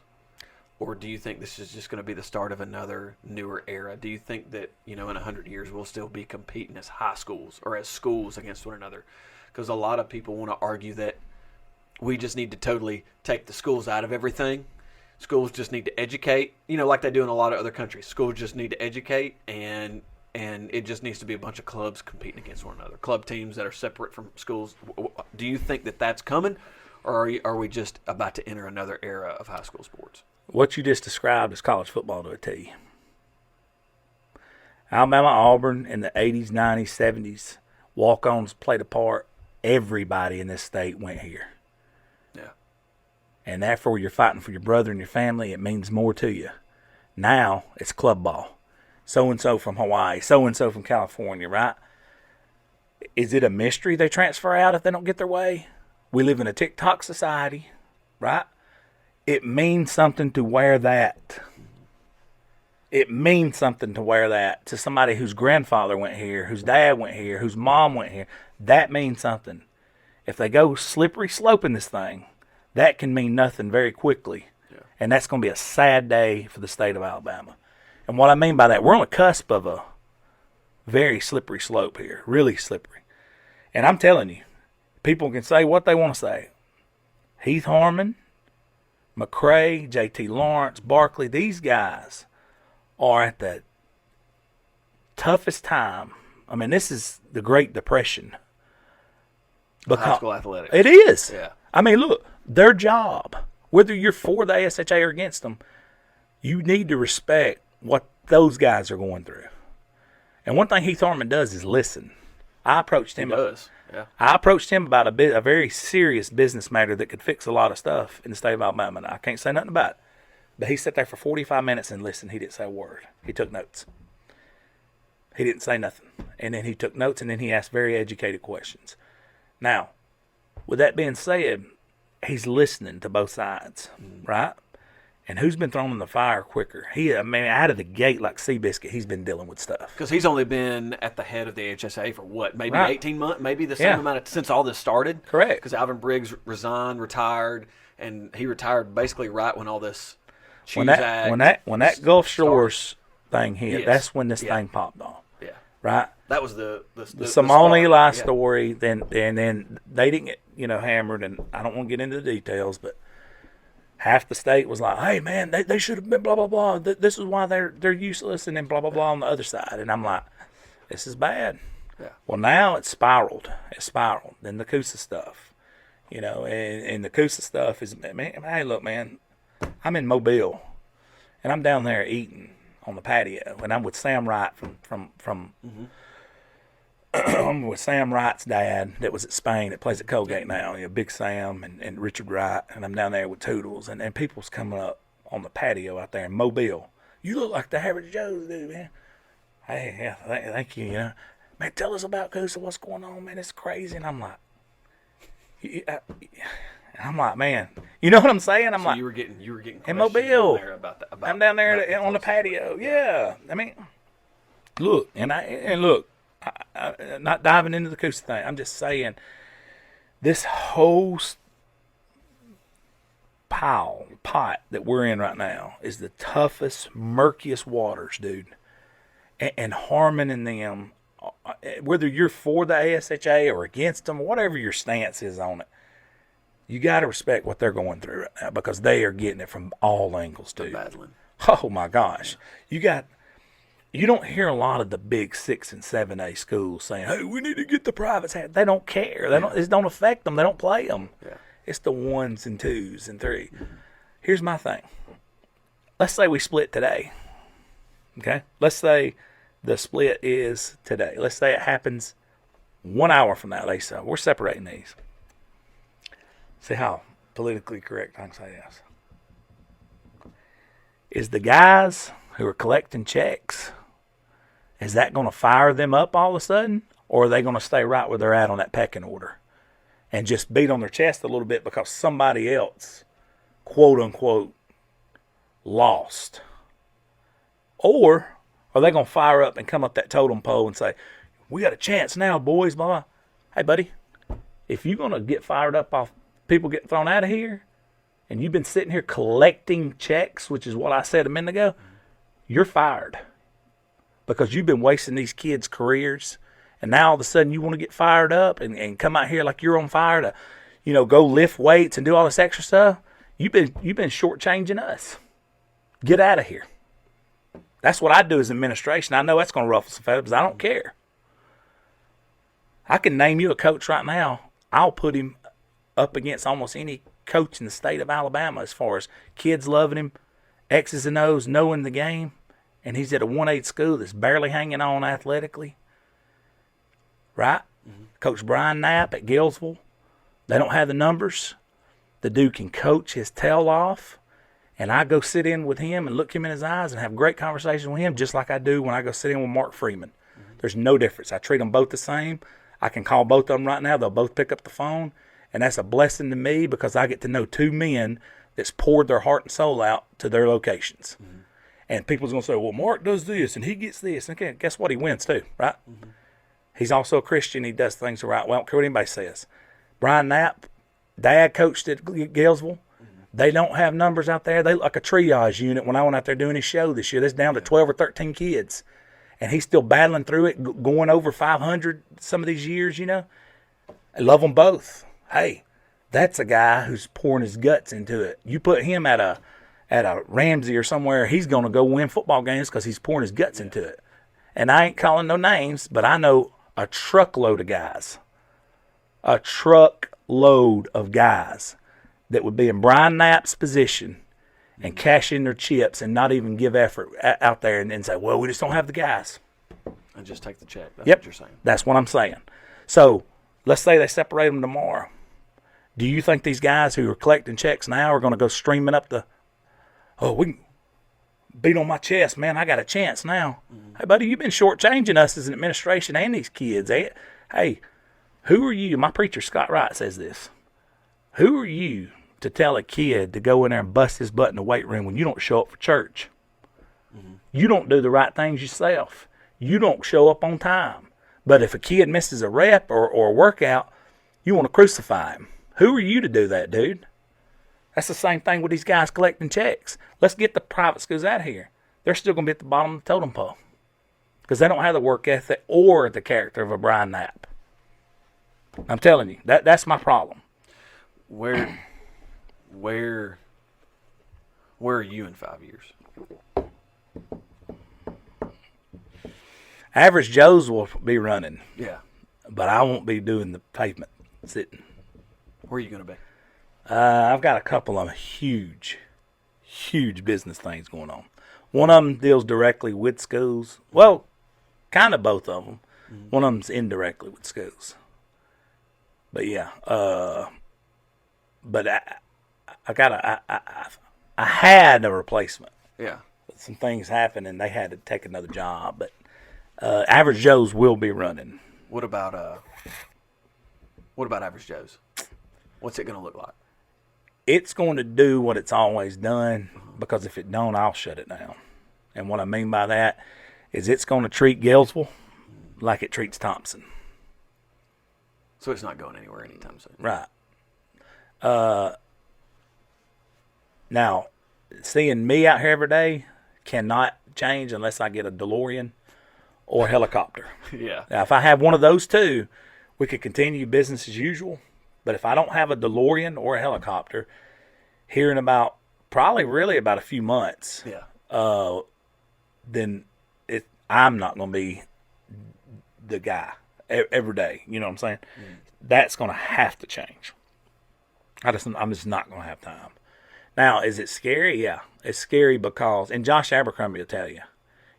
Or do you think this is just going to be the start of another newer era? Do you think that, in 100 years we'll still be competing as high schools or as schools against one another? Because a lot of people want to argue that we just need to totally take the schools out of everything. Schools just need to educate, like they do in a lot of other countries. Schools just need to educate, and it just needs to be a bunch of clubs competing against one another. Club teams that are separate from schools. Do you think that that's coming, or are we just about to enter another era of high school sports? What you just described is college football to a T. Alabama, Auburn in the 80s, 90s, 70s, walk-ons played a part. Everybody in this state went here. Yeah. And therefore, you're fighting for your brother and your family. It means more to you. Now, it's club ball. So-and-so from Hawaii, so-and-so from California, right? Is it a mystery they transfer out if they don't get their way? We live in a TikTok society, right? It means something to wear that. It means something to wear that to somebody whose grandfather went here, whose dad went here, whose mom went here. That means something. If they go slippery sloping this thing, that can mean nothing very quickly. Yeah. And that's going to be a sad day for the state of Alabama. And what I mean by that, we're on the cusp of a very slippery slope here, really slippery. And I'm telling you, people can say what they want to say. Heath Harmon, McCray, J.T. Lawrence, Barkley, these guys are at the toughest time. I mean, this is the Great Depression. High school athletics. It is. Yeah. I mean, look, their job, whether you're for the AHSAA or against them, you need to respect what those guys are going through. And one thing Heath Harmon does is listen. I approached him. He does. Yeah. I approached him about a very serious business matter that could fix a lot of stuff in the state of Alabama. And I can't say nothing about it. But he sat there for 45 minutes and listened. He didn't say a word. He took notes. He didn't say nothing. And then he took notes, and then he asked very educated questions. Now, with that being said, he's listening to both sides, right? And who's been thrown in the fire quicker? Out of the gate like Seabiscuit, he's been dealing with stuff. Because he's only been at the head of the AHSAA for what, maybe Right. 18 months, maybe the same amount since all this started. Correct. Because Alvin Briggs resigned, retired, and he retired basically right when all this When that Gulf Shores thing hit, Yes. that's when this thing popped off. Yeah. Right? That was the Simone Eli spark. story, then they didn't get, hammered, and I don't want to get into the details, but half the state was like, hey, man, they should have been blah, blah, blah. This is why they're useless, and then blah, blah, blah on the other side. And I'm like, this is bad. Yeah. Well, now it's spiraled. Then the Coosa stuff, and the Coosa stuff is, man, hey, look, man, I'm in Mobile, and I'm down there eating on the patio, and I'm with Sam Wright from I'm with Sam Wright's dad that was at Spain that plays at Colgate now, Big Sam and Richard Wright, and I'm down there with Toodles, and people's coming up on the patio out there in Mobile. You look like the average Joe's do, man. Hey, yeah, thank you, Man, tell us about Coosa, what's going on, man, it's crazy. And I'm like, man, you know what I'm saying? I'm So like, you were getting in questions Mobile. down there about I'm down there about on the patio. Yeah. I mean, look, I'm not diving into the Coosa thing. I'm just saying this whole pot that we're in right now is the toughest, murkiest waters, dude. And Harmon and them, whether you're for the AHSAA or against them, whatever your stance is on it, you got to respect what they're going through right now because they are getting it from all angles, dude. battling. Oh, my gosh. You don't hear a lot of the big 6 and 7A schools saying, hey, we need to get the privates. They don't care. It don't affect them. They don't play them. Yeah. It's the 1s and 2s and 3. Here's my thing. Let's say we split today. Okay? Let's say the split is today. Let's say it happens 1 hour from now. They say, we're separating these. See how politically correct I can say this. Is the guys who are collecting checks, is that going to fire them up all of a sudden? Or are they going to stay right where they're at on that pecking order and just beat on their chest a little bit because somebody else, quote unquote, lost? Or are they going to fire up and come up that totem pole and say, we got a chance now, boys, blah, blah. Hey, buddy, if you're going to get fired up off people getting thrown out of here, and you've been sitting here collecting checks, which is what I said a minute ago, you're fired. Because you've been wasting these kids' careers, and now all of a sudden you want to get fired up and come out here like you're on fire to, go lift weights and do all this extra stuff. You've been shortchanging us. Get out of here. That's what I do as administration. I know that's going to ruffle some feathers, but I don't care. I can name you a coach right now. I'll put him up against almost any coach in the state of Alabama as far as kids loving him, X's and O's, knowing the game, and he's at a 1-8 school that's barely hanging on athletically, right? Mm-hmm. Coach Brian Knapp at Gillsville, they don't have the numbers. The dude can coach his tail off, and I go sit in with him and look him in his eyes and have great conversations with him just like I do when I go sit in with Mark Freeman. Mm-hmm. There's no difference. I treat them both the same. I can call both of them right now. They'll both pick up the phone, and that's a blessing to me because I get to know two men that's poured their heart and soul out to their locations. Mm-hmm. And people's going to say, well, Mark does this, and he gets this. And okay, guess what? He wins too, right? Mm-hmm. He's also a Christian. He does things right. Well, I don't care what anybody says. Brian Knapp, Dad coached at Gillsville. Mm-hmm. They don't have numbers out there. They look like a triage unit when I went out there doing his show this year. That's down to 12 or 13 kids. And he's still battling through it, going over 500 some of these years, you know. I love them both. Hey, that's a guy who's pouring his guts into it. You put him at a Ramsey or somewhere, he's going to go win football games because he's pouring his guts into it. And I ain't calling no names, but I know a truckload of guys. A truckload of guys that would be in Brian Knapp's position and cash in their chips and not even give effort out there and say, well, we just don't have the guys. And just take the check. That's what you're saying. That's what I'm saying. So let's say they separate them tomorrow. Do you think these guys who are collecting checks now are going to go streaming up we can beat on my chest, man, I got a chance now. Mm-hmm. Hey, buddy, you've been shortchanging us as an administration and these kids. Hey, who are you? My preacher, Scott Wright, says this. Who are you to tell a kid to go in there and bust his butt in the weight room when you don't show up for church? Mm-hmm. You don't do the right things yourself. You don't show up on time. But if a kid misses a rep or a workout, you want to crucify him. Who are you to do that, dude? That's the same thing with these guys collecting checks. Let's get the private schools out of here. They're still going to be at the bottom of the totem pole because they don't have the work ethic or the character of a Brian Knapp. I'm telling you, that's my problem. Where are you in 5 years? Average Joe's will be running. Yeah. But I won't be doing the pavement sitting. Where are you going to be? I've got a couple of huge business things going on. One of them deals directly with schools. Well, kind of both of them. Mm-hmm. One of them's indirectly with schools. But yeah, but I had a replacement. Yeah. Some things happened and they had to take another job. But Average Joe's will be running. What about Average Joe's? What's it going to look like? It's going to do what it's always done because if it don't, I'll shut it down. And what I mean by that is it's going to treat Gillsville like it treats Thompson. So it's not going anywhere anytime soon. Right. Now, seeing me out here every day cannot change unless I get a DeLorean or a helicopter. Yeah. Now, if I have one of those two, we could continue business as usual. But if I don't have a DeLorean or a helicopter, here in about a few months, then I'm not going to be the guy every day. You know what I'm saying? Mm. That's going to have to change. I'm just not going to have time. Now, is it scary? Yeah, it's scary because, and Josh Abercrombie will tell you.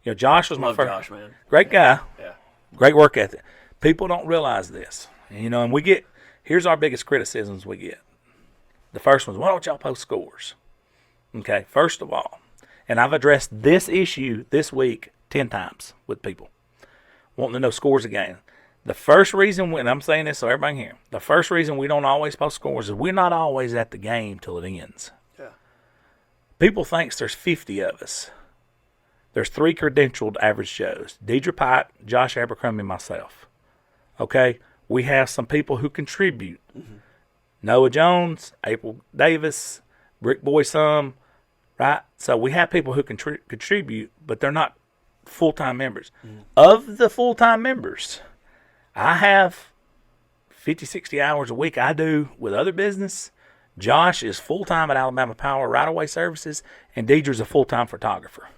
You know, Josh was my first. Josh, man. Great guy. Yeah. Great work ethic. People don't realize this. You know, and here's our biggest criticisms we get. The first one's, why don't y'all post scores? Okay, first of all, and I've addressed this issue this week 10 times with people wanting to know scores of games. The first reason, and I'm saying this so everybody can hear, the first reason we don't always post scores is we're not always at the game till it ends. Yeah. People think there's 50 of us. There's 3 credentialed Average Joes, Deidre Pike, Josh Abercrombie, and myself. Okay? We have some people who contribute. Mm-hmm. Noah Jones, April Davis, Brick Boy some, right? So we have people who contribute, but they're not full-time members. Mm-hmm. Of the full-time members, I have 50, 60 hours a week I do with other business. Josh is full-time at Alabama Power Right-of-Way Services, and Deidre's a full-time photographer.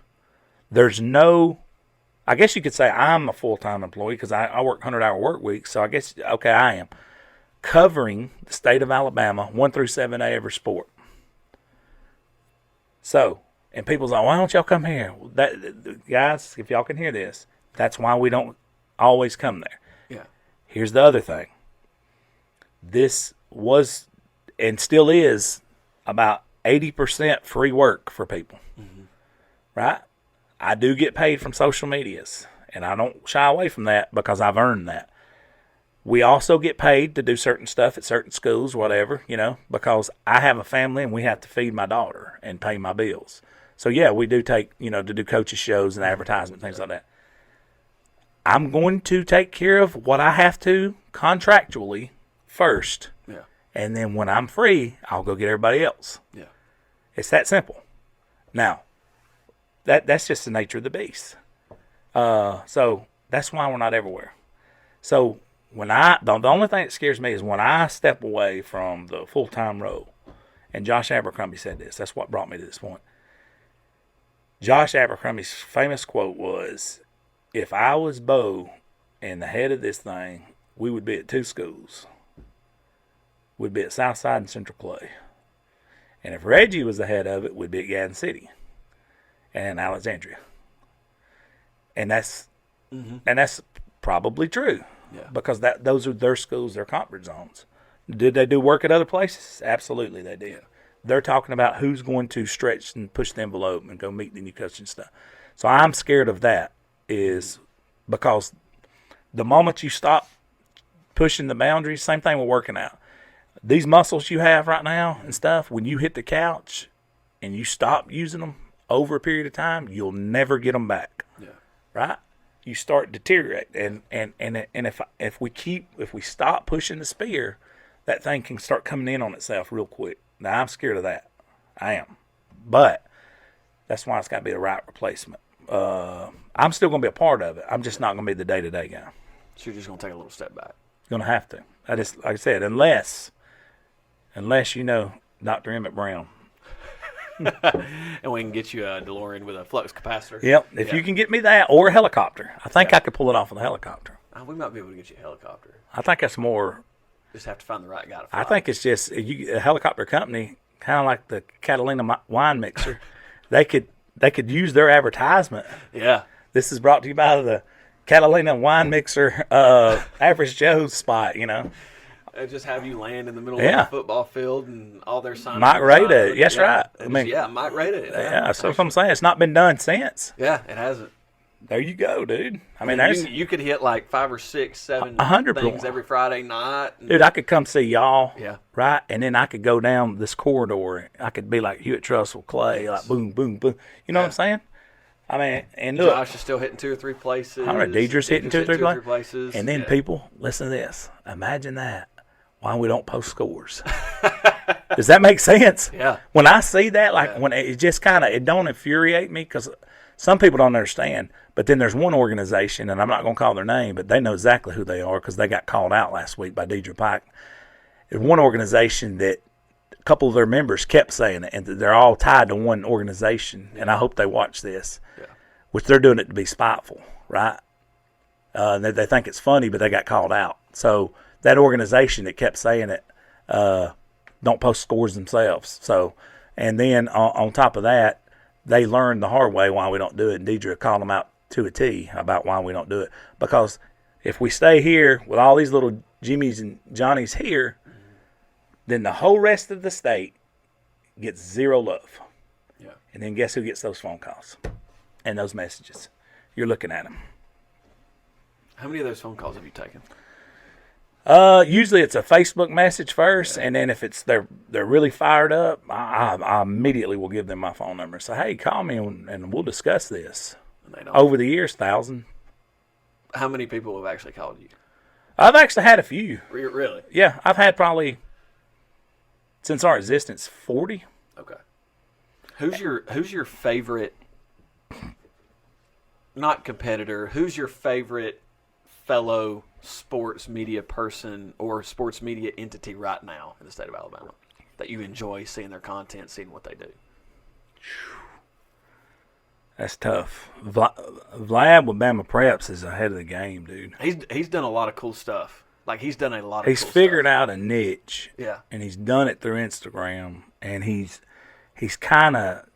There's no, I guess you could say I'm a full-time employee because I work 100-hour work weeks, so I guess, okay, I am. Covering the state of Alabama, 1 through 7A every sport. So, And people's like, why don't y'all come here? Guys, if y'all can hear this, that's why we don't always come there. Yeah. Here's the other thing. This was and still is about 80% free work for people. Mm-hmm. Right? I do get paid from social medias, and I don't shy away from that because I've earned that. We also get paid to do certain stuff at certain schools, whatever, because I have a family and we have to feed my daughter and pay my bills. So, yeah, we do take, to do coaches shows and advertisement, things like that. I'm going to take care of what I have to contractually first. Yeah. And then when I'm free, I'll go get everybody else. Yeah. It's that simple. Now, that's just the nature of the beast. So that's why we're not everywhere. So the only thing that scares me is when I step away from the full-time role. And Josh Abercrombie said this. That's what brought me to this point. Josh Abercrombie's famous quote was, if I was Bo and the head of this thing, we would be at two schools. We'd be at Southside and Central Clay. And if Reggie was the head of it, we'd be at Gadsden City and Alexandria. And that's probably true. Yeah. Because those are their schools, their comfort zones. Did they do work at other places? Absolutely they did. Yeah. They're talking about who's going to stretch and push the envelope and go meet the new coach and stuff. So I'm scared of that is because the moment you stop pushing the boundaries, same thing with working out. These muscles you have right now and stuff, when you hit the couch and you stop using them over a period of time, you'll never get them back. Yeah. Right? You start to deteriorate. And if we stop pushing the spear, that thing can start coming in on itself real quick. Now, I'm scared of that. I am. But that's why it's got to be the right replacement. I'm still going to be a part of it. I'm just not going to be the day-to-day guy. So you're just going to take a little step back. Going to have to. Like I said, unless Dr. Emmett Brown. And we can get you a DeLorean with a flux capacitor. Yep. If you can get me that or a helicopter. I think I could pull it off with a helicopter. We might be able to get you a helicopter. I think that's more. Just have to find the right guy to fly. I think it's just a helicopter company, kind of like the Catalina wine mixer. They could use their advertisement. Yeah. This is brought to you by the Catalina wine mixer Average Joe's spot, They just have you land in the middle of the football field and all their signs. Mike Rada. That's right. Mike Rada. Yeah, that's what I'm saying. It's not been done since. Yeah, it hasn't. There you go, dude. You could hit like 5 or 6, 7 things every Friday night. Dude, I could come see y'all. Yeah. Right? And then I could go down this corridor. I could be like Hewitt Trussell Clay, like boom, boom, boom. You know what I'm saying? And look. Josh is still hitting 2 or 3 places. All right, Deidre's hitting 2 or 3 places. And then people, listen to this. Imagine that. Why we don't post scores. Does that make sense? Yeah. When I see that, when it just it don't infuriate me because some people don't understand. But then there's one organization, and I'm not going to call their name, but they know exactly who they are because they got called out last week by Deidre Pike. There's one organization that a couple of their members kept saying it, and they're all tied to one organization, and I hope they watch this, which they're doing it to be spiteful, right? They think it's funny, but they got called out. So that organization that kept saying it don't post scores themselves. So, and then on top of that, they learned the hard way why we don't do it, and Deidre called them out to a T about why we don't do it. Because if we stay here with all these little Jimmies and Johnnies here, then the whole rest of the state gets zero love. Yeah. And then guess who gets those phone calls and those messages? You're looking at them. How many of those phone calls have you taken? Usually it's a Facebook message first, and then if they're really fired up, I immediately will give them my phone number and say, hey, call me and we'll discuss this. Over the years, 1,000. How many people have actually called you? I've actually had a few. Really? Yeah, I've had probably, since our existence, 40. Okay. Who's your favorite, not competitor, who's your favorite fellow sports media person or sports media entity right now in the state of Alabama that you enjoy seeing their content, seeing what they do? That's tough. Vlad with Bama Preps is ahead of the game, dude. He's done a lot of cool stuff. Like, he's done a lot of He's cool figured stuff. out a niche. Yeah. And he's done it through Instagram. And he's kind of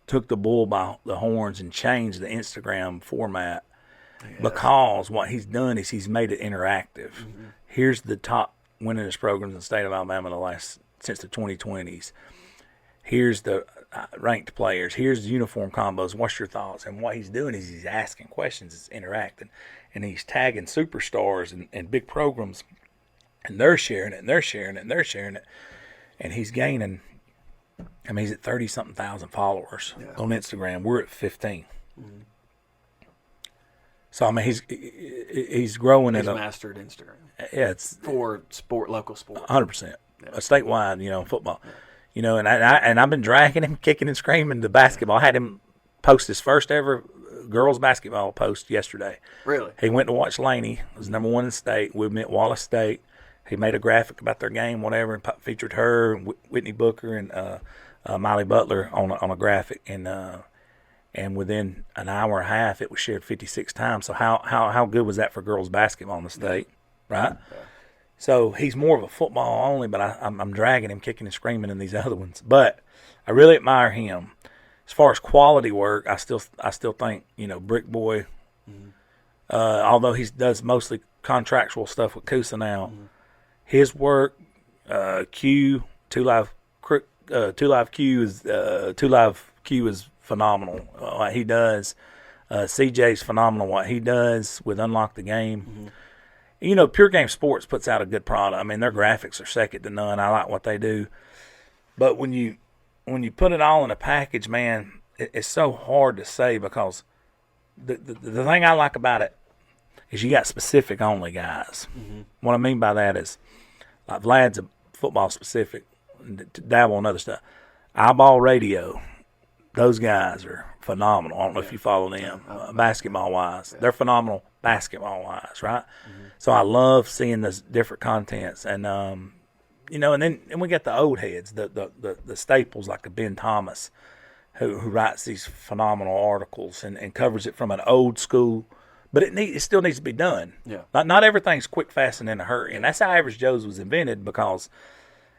took the bull by the horns and changed the Instagram format because what he's done is he's made it interactive. Here's the top winningest programs in the state of Alabama since the 2020s. Here's the ranked players. Here's the uniform combos. What's your thoughts? And what he's doing is he's asking questions. It's interacting. And he's tagging superstars and big programs. And they're sharing it, and they're sharing it, and they're sharing it. And he's gaining, he's at 30-something thousand followers on Instagram. We're at 15. So, he's growing. He's mastered Instagram. Yeah, it's for local sports. 100%. Statewide, football. And I've been dragging him, kicking and screaming to basketball. I had him post his first ever girls basketball post yesterday. Really? He went to watch Laney. Was number 1 in the state. We met Wallace State. He made a graphic about their game, whatever, and featured her, and Whitney Booker, and Miley Butler on a graphic. And within an hour and a half, it was shared 56 times. So how good was that for girls basketball in the state, right? Yeah. So he's more of a football only, but I'm dragging him, kicking and screaming in these other ones. But I really admire him. As far as quality work, I still think Brick Boy, although he does mostly contractual stuff with Coosa now, his work, Q, Two Live Q is phenomenal. What he does, CJ's phenomenal. What he does with Unlock the Game. Pure Game Sports puts out a good product. Their graphics are second to none. I like what they do. But when you put it all in a package, man, it's so hard to say because the thing I like about it is you got specific only guys. What I mean by that is like Vlad's a football specific, dabble and other stuff. Eyeball Radio, those guys are phenomenal. I don't know if you follow them basketball wise. They're phenomenal basketball wise, right? So I love seeing those different contents, and and then we got the old heads, the staples like a Ben Thomas, who writes these phenomenal articles and covers it from an old school, but it still needs to be done. Yeah, not everything's quick, fast, and in a hurry, and that's how Average Joe's was invented because.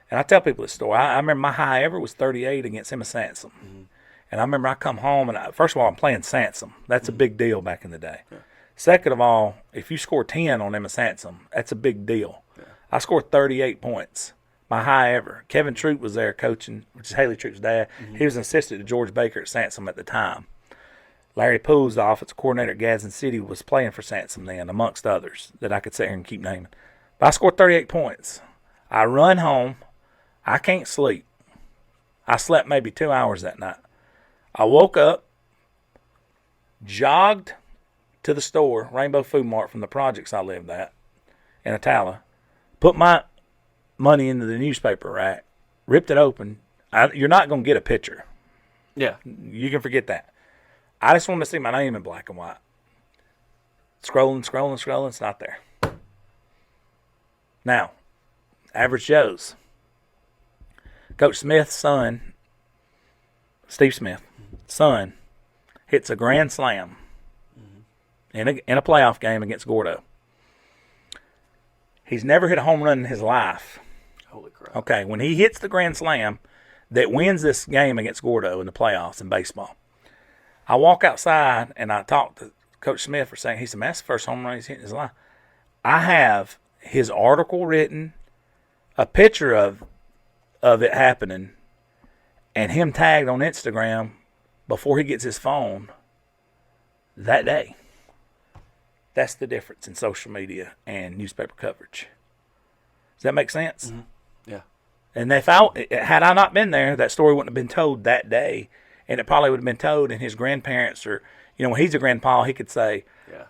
And I tell people this story. I remember my high ever was 38 against Emma Sansom. And I remember I come home, and first of all, I'm playing Sansom. That's a big deal back in the day. Yeah. Second of all, if you score 10 on Emma Sansom, that's a big deal. Yeah. I scored 38 points, my high ever. Kevin Troop was there coaching, which is Haley Troop's dad. He was an assistant to George Baker at Sansom at the time. Larry Pools, the offensive coordinator at Gadsden City, was playing for Sansom then, amongst others that I could sit here and keep naming. But I scored 38 points. I run home. I can't sleep. I slept maybe 2 hours that night. I woke up, jogged to the store, Rainbow Food Mart from the projects I lived at in Atala, put my money into the newspaper rack, ripped it open. You're not going to get a picture. Yeah. You can forget that. I just want to see my name in black and white. Scrolling, it's not there. Now, Average Joe's. Coach Smith's son, Steve Smith's son, hits a grand slam in a playoff game against Gordo. He's never hit a home run in his life. Holy crap. Okay, when he hits the grand slam that wins this game against Gordo in the playoffs in baseball, I walk outside and I talk to Coach Smith for saying, he said, man, that's the first home run he's hit in his life. I have his article written, a picture of it happening, and him tagged on Instagram before he gets his phone that day. That's the difference in social media and newspaper coverage. Does that make sense? Yeah. And had I not been there, that story wouldn't have been told that day, and it probably would have been told, and his grandparents or, when he's a grandpa, he could say,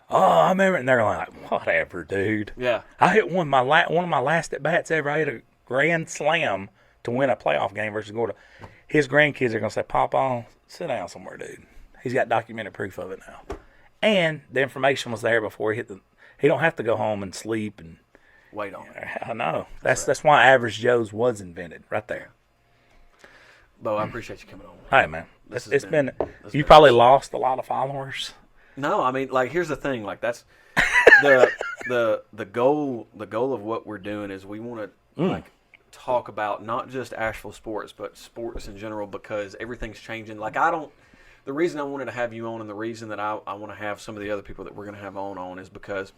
oh, I remember it, and they're like, whatever, dude. Yeah. I hit one of my last at-bats ever. I hit a grand slam to win a playoff game versus Gordo. His grandkids are going to say, Papa, sit down somewhere, dude. He's got documented proof of it now. And the information was there before he hit he don't have to go home and sleep and wait on it. I know. That's why Average Joe's was invented right there. Bo, I appreciate you coming on. Hey, man. You probably lost a lot of followers. No, here's the thing. That's the goal of what we're doing is we want to talk about not just Asheville sports, but sports in general, because everything's changing. the reason I wanted to have you on, and the reason that I want to have some of the other people that we're going to have on is because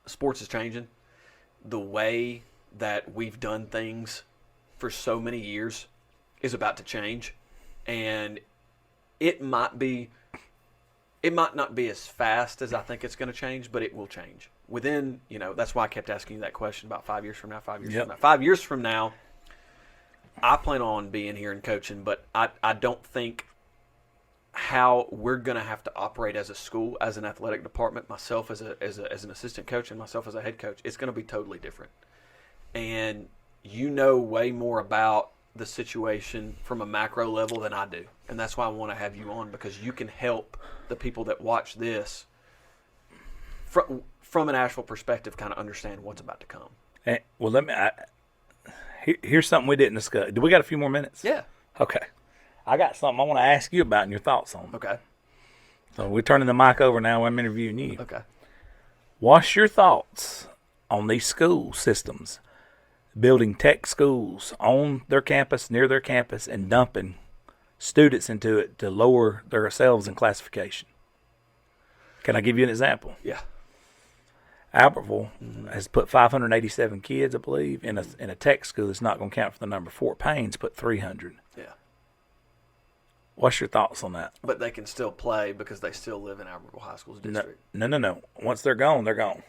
sports is changing. The way that we've done things for so many years is about to change, and it might not be as fast as I think it's going to change, but it will change. Within, that's why I kept asking you that question about 5 years from now, 5 years from now. 5 years from now, I plan on being here and coaching, but I don't think how we're going to have to operate as a school, as an athletic department, myself as an assistant coach and myself as a head coach, it's going to be totally different. And you know way more about the situation from a macro level than I do. And that's why I want to have you on, because you can help the people that watch this from an actual perspective kind of understand what's about to come. Well, here's something we didn't discuss. Do we got a few more minutes? Yeah. Okay. I got something I want to ask you about and your thoughts on it. Okay. So we're turning the mic over now. I'm interviewing you. Okay. What's your thoughts on these school systems building tech schools on their campus, near their campus, and dumping students into it to lower themselves in classification? Can I give you an example? Yeah. Albertville has put 587 kids, I believe, in a tech school that's not going to count for the number. Fort Payne's put 300. Yeah. What's your thoughts on that? But they can still play because they still live in Albertville High School's district. No. Once they're gone, they're gone.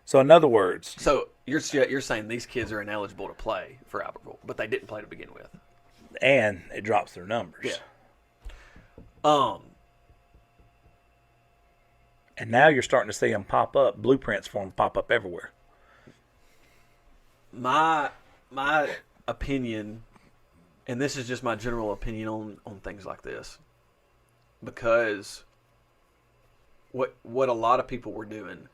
So in other words, so you're saying these kids are ineligible to play for Albertville, but they didn't play to begin with, and it drops their numbers. Yeah. And now you're starting to see them pop up. Blueprints for them pop up everywhere. My opinion, and this is just my general opinion on things like this, because what a lot of people were doing,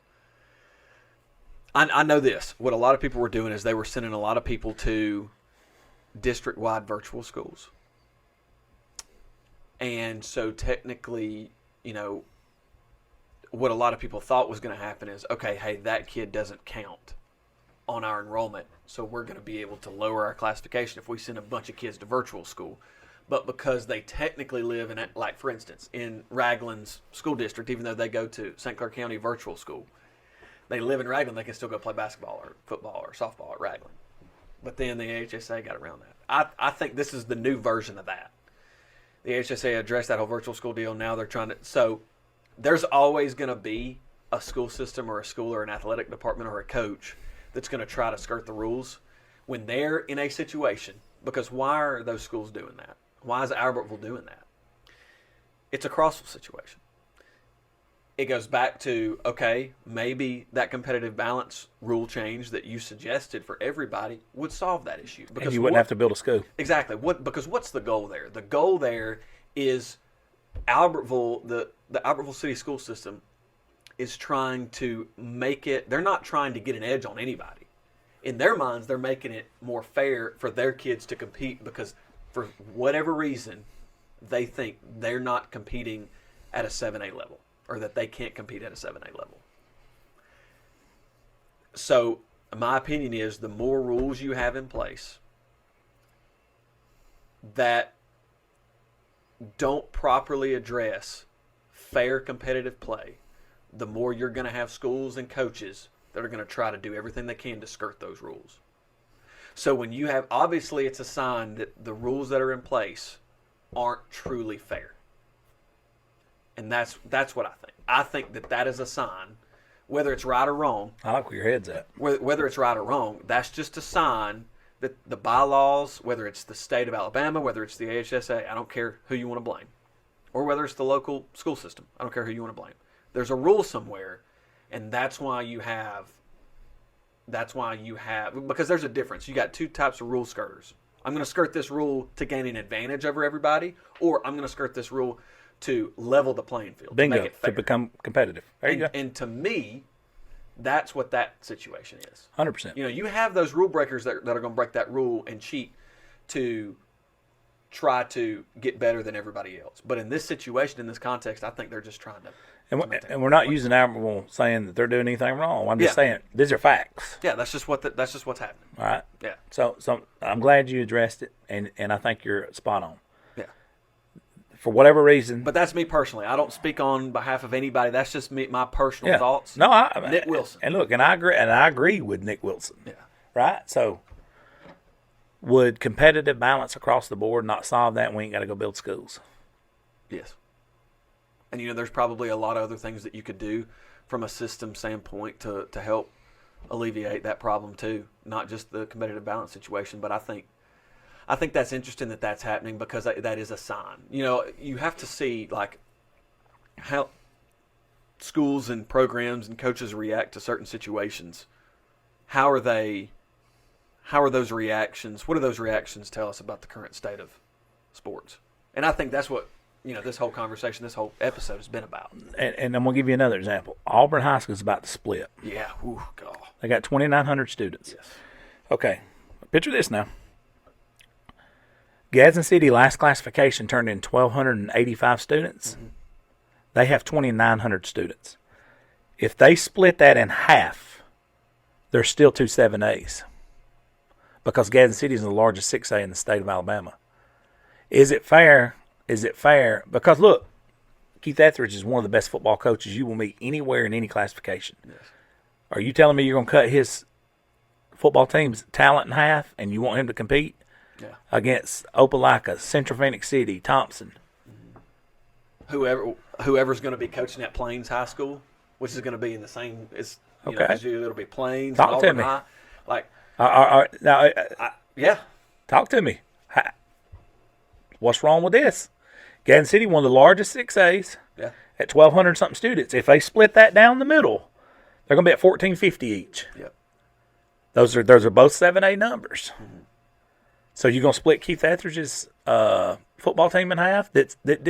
I know this. What a lot of people were doing is they were sending a lot of people to district-wide virtual schools. And so technically, what a lot of people thought was going to happen is, okay, hey, that kid doesn't count on our enrollment, so we're going to be able to lower our classification if we send a bunch of kids to virtual school. But because they technically live in, like, for instance, in Ragland's school district, even though they go to St. Clair County virtual school, they live in Ragland, they can still go play basketball or football or softball at Ragland. But then the AHSAA got around that. I think this is the new version of that. The AHSAA addressed that whole virtual school deal. Now they're trying to – so there's always going to be a school system or a school or an athletic department or a coach that's going to try to skirt the rules when they're in a situation. Because why are those schools doing that? Why is Albertville doing that? It's a Crossville situation. It goes back to, okay, maybe that competitive balance rule change that you suggested for everybody would solve that issue. Because and you wouldn't have to build a school. Exactly. Because what's the goal there? The goal there is Albertville, the Albertville City School System is trying to make it, they're not trying to get an edge on anybody. In their minds, they're making it more fair for their kids to compete because for whatever reason, they think they're not competing at a 7A level or that they can't compete at a 7A level. So my opinion is the more rules you have in place that don't properly address fair competitive play, the more you're going to have schools and coaches that are going to try to do everything they can to skirt those rules. So when you have, obviously it's a sign that the rules that are in place aren't truly fair. And that's what I think. I think that is a sign, whether it's right or wrong. I like where your head's at. Whether it's right or wrong, that's just a sign that the bylaws, whether it's the state of Alabama, whether it's the AHSAA, I don't care who you want to blame, or whether it's the local school system, I don't care who you want to blame. There's a rule somewhere, and that's why you have, because there's a difference. You got two types of rule skirters. I'm going to skirt this rule to gain an advantage over everybody, or I'm going to skirt this rule to level the playing field. Bingo, to make it fair. to become competitive. There you go. And to me, that's what that situation is. 100%. You have those rule breakers that are going to break that rule and cheat to try to get better than everybody else. But in this situation, in this context, I think they're just trying to. And we're not using Albertville saying that they're doing anything wrong. I'm just saying these are facts. Yeah, that's just what's happening. All right. Yeah. So I'm glad you addressed it, and I think you're spot on. Yeah. for whatever reason. But that's me personally. I don't speak on behalf of anybody. That's just me, my personal thoughts. No, Nick Wilson. And look, and I agree with Nick Wilson. Yeah. Right? So, would competitive balance across the board not solve that? We ain't got to go build schools. Yes. And, there's probably a lot of other things that you could do from a system standpoint to help alleviate that problem too. Not just the competitive balance situation, but I think that's interesting that that's happening because that is a sign. You have to see like how schools and programs and coaches react to certain situations. How are those reactions? What do those reactions tell us about the current state of sports? And I think that's what this whole conversation, this whole episode has been about. And I'm gonna give you another example. Auburn High School is about to split. Yeah. Ooh, God. They got 2,900 students. Yes. Okay. Picture this now. Gadsden City last classification turned in 1,285 students. Mm-hmm. They have 2,900 students. If they split that in half, there's still 2 7As. Because Gadsden City is the largest 6A in the state of Alabama. Is it fair? Because look, Keith Etheridge is one of the best football coaches you will meet anywhere in any classification. Yes. Are you telling me you're going to cut his football team's talent in half and you want him to compete against Opelika, Central Phoenix City, Thompson? Whoever's going to be coaching at Plains High School, which is going to be in the same, it'll be Plains. Talk to me. High. Like, yeah. Talk to me. What's wrong with this? Gadsden City, one of the largest 6As at 1,200 something students. If they split that down the middle, they're going to be at 1,450 each. Yep. Those are both 7A numbers. Mm-hmm. So you're going to split Keith Etheridge's football team in half? They're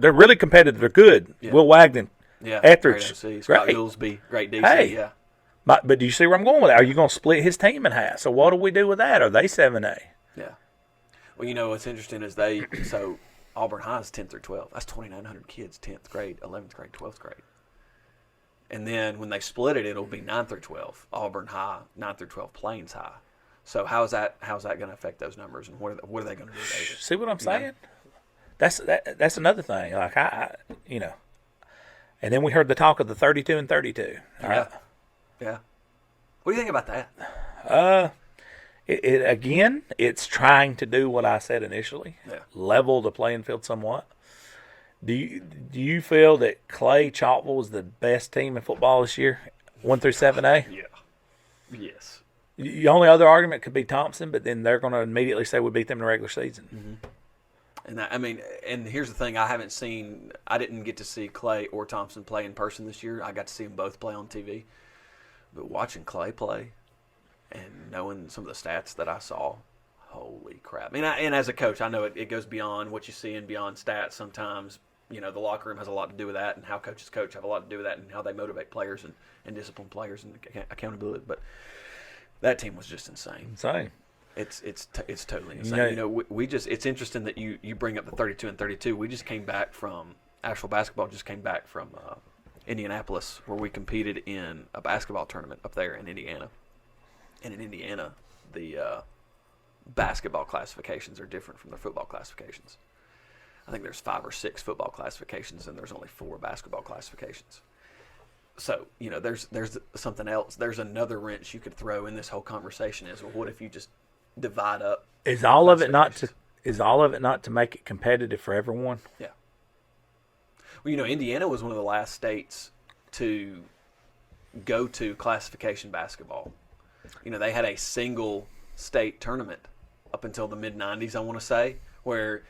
really competitive. They're good. Yeah. Will Wagner, Etheridge, Scott Goolsby, great DC. Hey, but do you see where I'm going with that? Are you going to split his team in half? So what do we do with that? Are they 7A? Yeah. Well, what's interesting is so Auburn High is 10 through 12. That's 2,900 kids, 10th grade, 11th grade, 12th grade. And then when they split it, it'll be 9 through 12. Auburn High, 9 through 12, Plains High. So how's that going to affect those numbers, and what are they going to do, David? See what I'm saying? That's another thing. Like I. And then we heard the talk of the 32 and 32. Yeah. Yeah. What do you think about that? It's trying to do what I said initially, level the playing field somewhat. Do you feel that Clay Chalkville was the best team in football this year, 1 through 7A? Yeah. Yes. The only other argument could be Thompson, but then they're going to immediately say we beat them in the regular season. Mm-hmm. And here's the thing: I didn't get to see Clay or Thompson play in person this year. I got to see them both play on TV, but watching Clay play and knowing some of the stats that I saw, holy crap! And as a coach, I know it goes beyond what you see and beyond stats. Sometimes, the locker room has a lot to do with that, and how coaches coach have a lot to do with that, and how they motivate players and discipline players and accountability. But that team was just insane. Insane. It's totally insane. We just, it's interesting that you bring up the 32 and 32. We just came back from Asheville basketball. Just came back from Indianapolis, where we competed in a basketball tournament up there in Indiana. And in Indiana, the basketball classifications are different from the football classifications. I think there's 5 or 6 football classifications, and there's only 4 basketball classifications. So, there's something else. There's another wrench you could throw in this whole conversation is, well, what if you just divide up? Is all of it not to make it competitive for everyone? Yeah. Well, Indiana was one of the last states to go to classification basketball. They had a single state tournament up until the mid-'90s, I want to say, where,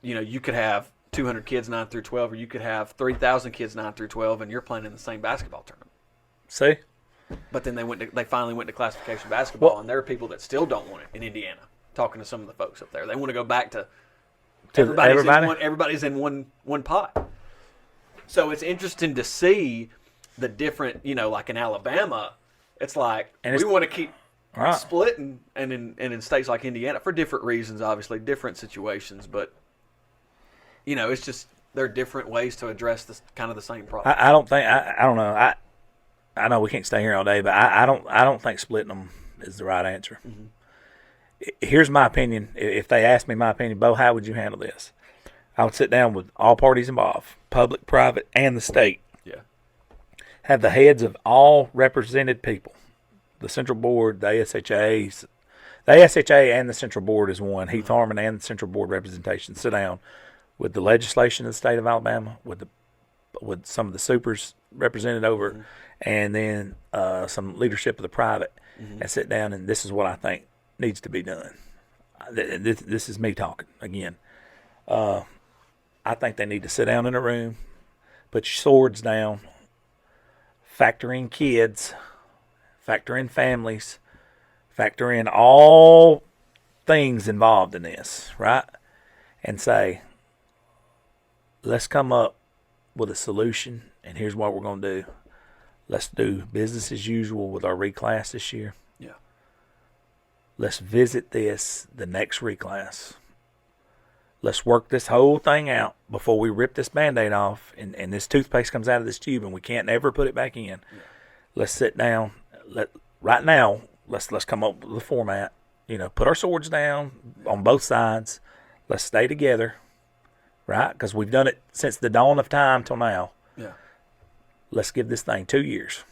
you could have 200 kids 9 through 12, or you could have 3,000 kids 9 through 12, and you're playing in the same basketball tournament. See? But then they finally went to classification basketball, and there are people that still don't want it in Indiana. Talking to some of the folks up there, they want to go back to everybody's in one pot. So it's interesting to see the different, like in Alabama, it's like we want to keep splitting, and in states like Indiana for different reasons, obviously different situations, but it's just there are different ways to address this kind of the same problem. I don't think I don't know. I know we can't stay here all day, but I don't think splitting them is the right answer. Mm-hmm. Here's my opinion. If they ask me my opinion, Bo, how would you handle this? I would sit down with all parties involved, public, private, and the state. Yeah. Have the heads of all represented people. The Central Board, the AHSAA. The AHSAA and the Central Board is one. Heath Harmon and the Central Board representation sit down with the legislation of the state of Alabama, with some of the supers represented over, and then some leadership of the private, and sit down, and this is what I think needs to be done. This is me talking again. I think they need to sit down in a room, put your swords down, factor in kids, factor in families, factor in all things involved in this, right? And say, let's come up with a solution, and here's what we're going to do. Let's do business as usual with our reclass this year. Yeah. Let's visit the next reclass. Let's work this whole thing out before we rip this Band-Aid off and this toothpaste comes out of this tube and we can't ever put it back in. Yeah. Let's sit down. Right now, let's come up with a format. Put our swords down on both sides. Let's stay together, right? Because we've done it since the dawn of time till now. Yeah. Let's give this thing 2 years,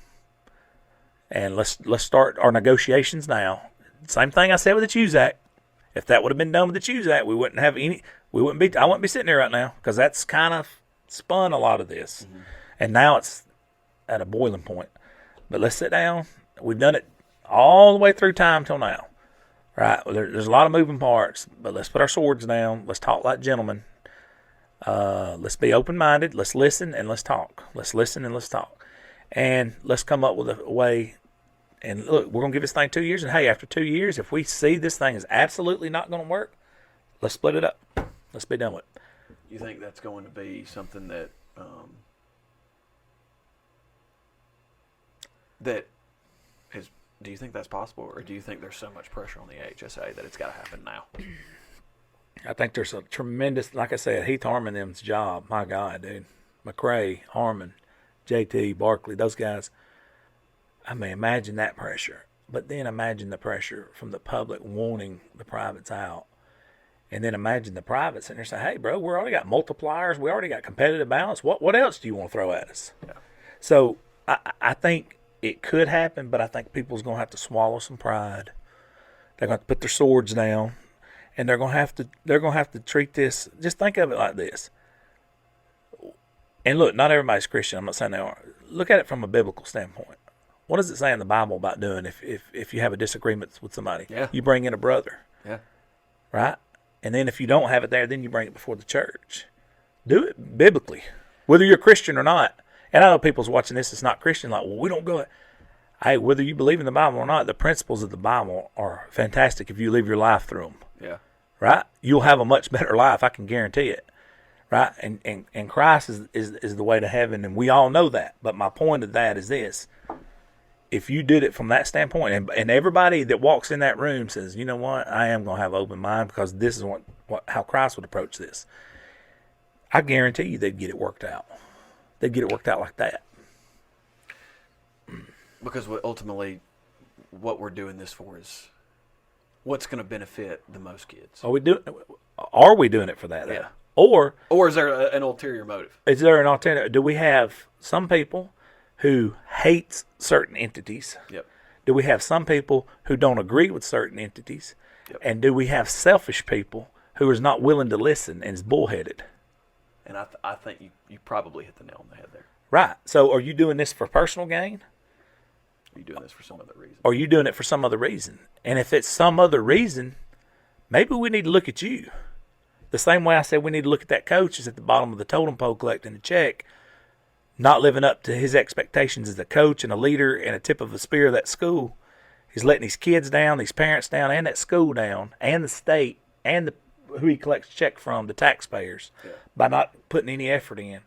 and let's start our negotiations now. Same thing I said with the Choose Act. If that would have been done with the Choose Act, we wouldn't have any. I wouldn't be sitting here right now because that's kind of spun a lot of this, and now it's at a boiling point. But let's sit down. We've done it all the way through time till now, right? There's a lot of moving parts, but let's put our swords down. Let's talk like gentlemen. Let's be open-minded. Let's listen and let's talk. Let's listen and let's talk, and let's come up with a way. And look, we're going to give this thing 2 years. And hey, after 2 years, if we see this thing is absolutely not going to work, let's split it up. Let's be done with it. You think that's going to be something that do you think that's possible, or do you think there's so much pressure on the AHSAA that it's got to happen now? I think there's a tremendous, like I said, Heath Harmon them's job. My God, dude. McRae, Harmon, JT, Barkley, those guys. I mean, imagine that pressure. But then imagine the pressure from the public wanting the privates out. And then imagine the privates sitting there saying, hey, bro, we already got multipliers. We already got competitive balance. What else do you want to throw at us? Yeah. So I think it could happen, but I think people's going to have to swallow some pride. They're going to put their swords down, and they're going to have to treat this. Just think of it like this. And look, not everybody's Christian. I'm not saying they are. Look at it from a biblical standpoint. What does it say in the Bible about doing if you have a disagreement with somebody? Yeah. You bring in a brother. Yeah. Right? And then if you don't have it there, then you bring it before the church. Do it biblically, whether you're Christian or not. And I know people's watching this that's not Christian, like, well, we don't go. Hey, whether you believe in the Bible or not, the principles of the Bible are fantastic if you live your life through them. Yeah. Right? You'll have a much better life, I can guarantee it. Right? And Christ is the way to heaven, and we all know that. But my point of that is this. If you did it from that standpoint, and everybody that walks in that room says, you know what, I am going to have an open mind because this is how Christ would approach this, I guarantee you they'd get it worked out. They'd get it worked out like that. Because ultimately, what we're doing this for is what's going to benefit the most kids. Are we doing it for that? Yeah. Or is there an ulterior motive? Is there an alternative? Do we have some people who hates certain entities? Yep. Do we have some people who don't agree with certain entities? Yep. And do we have selfish people who is not willing to listen and is bullheaded? And I think you probably hit the nail on the head there. Right. So are you doing this for personal gain? Are you doing this for some other reason? Or are you doing it for some other reason? And if it's some other reason, maybe we need to look at you. The same way I said we need to look at that coach is at the bottom of the totem pole collecting a check, not living up to his expectations as a coach and a leader and a tip of the spear of that school. He's letting these kids down, these parents down, and that school down, and the state, and who he collects check from, the taxpayers, by not putting any effort in.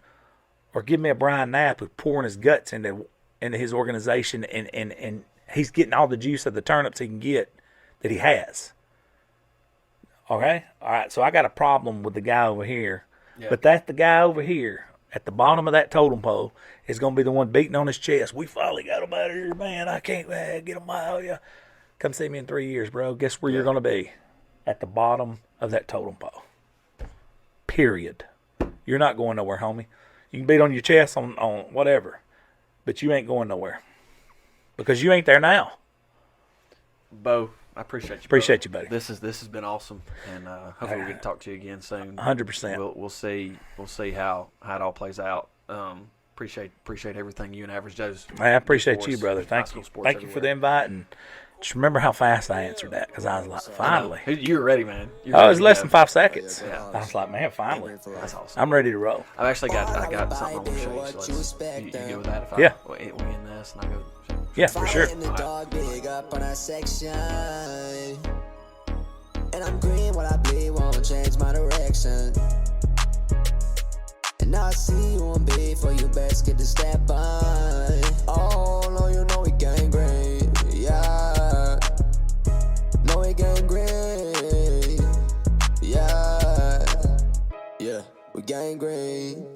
Or give me a Brian Knapp who's pouring his guts into his organization, and he's getting all the juice of the turnips he can get that he has. Okay? All right, so I got a problem with the guy over here. Yeah. But that's the guy over here at the bottom of that totem pole is going to be the one beating on his chest. We finally got him out of here, man. I can't get him out of you. Come see me in 3 years, bro. Guess where you're going to be? At the bottom of that totem pole. Period. You're not going nowhere, homie. You can beat on your chest on whatever, but you ain't going nowhere because you ain't there now. Bo, I appreciate you. Appreciate you, buddy. This has been awesome, and hopefully we can talk to you again soon. 100%. We'll see how it all plays out. Appreciate everything you and Average Joe's. I appreciate you, sports, brother. high Thank school you. sports Thank you for the everywhere. invite, and just remember how fast I answered that because I was like, finally. You were ready, man. You were Oh, it ready was to less go. than 5 seconds. Yeah. I was like, man, finally. That's awesome. I'm ready to roll. I've actually got something I want to show you. So you good with that? If Yeah. we end this and I go. Yeah, for sure. And the dog big up on our section. And I'm green, what I bleed won't change my direction. And I see you on B for you best get to step on. Oh no, you know we gangrene, yeah. No, we gangrene, yeah. Yeah, we gangrene.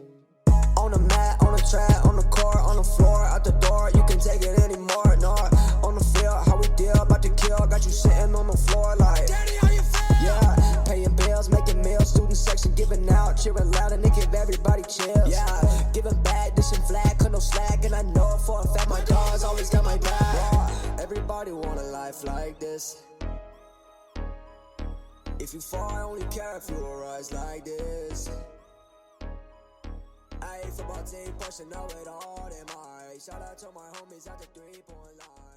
On the mat, on the track, on the court, on the floor, out the door, you can take it anymore, no. On the field, how we deal, about to kill, got you sitting on the floor like, Daddy, how you feel? Yeah, paying bills, making meals, student section giving out, cheering loud, and they give everybody chills. Yeah, giving back, dishing flag, cut no slack, and I know for a fact my dogs always got my back. Everybody want a life like this. If you fall, I only care if you rise like this. I football team pushing out with all them eyes. Shout out to my homies at the 3-point line.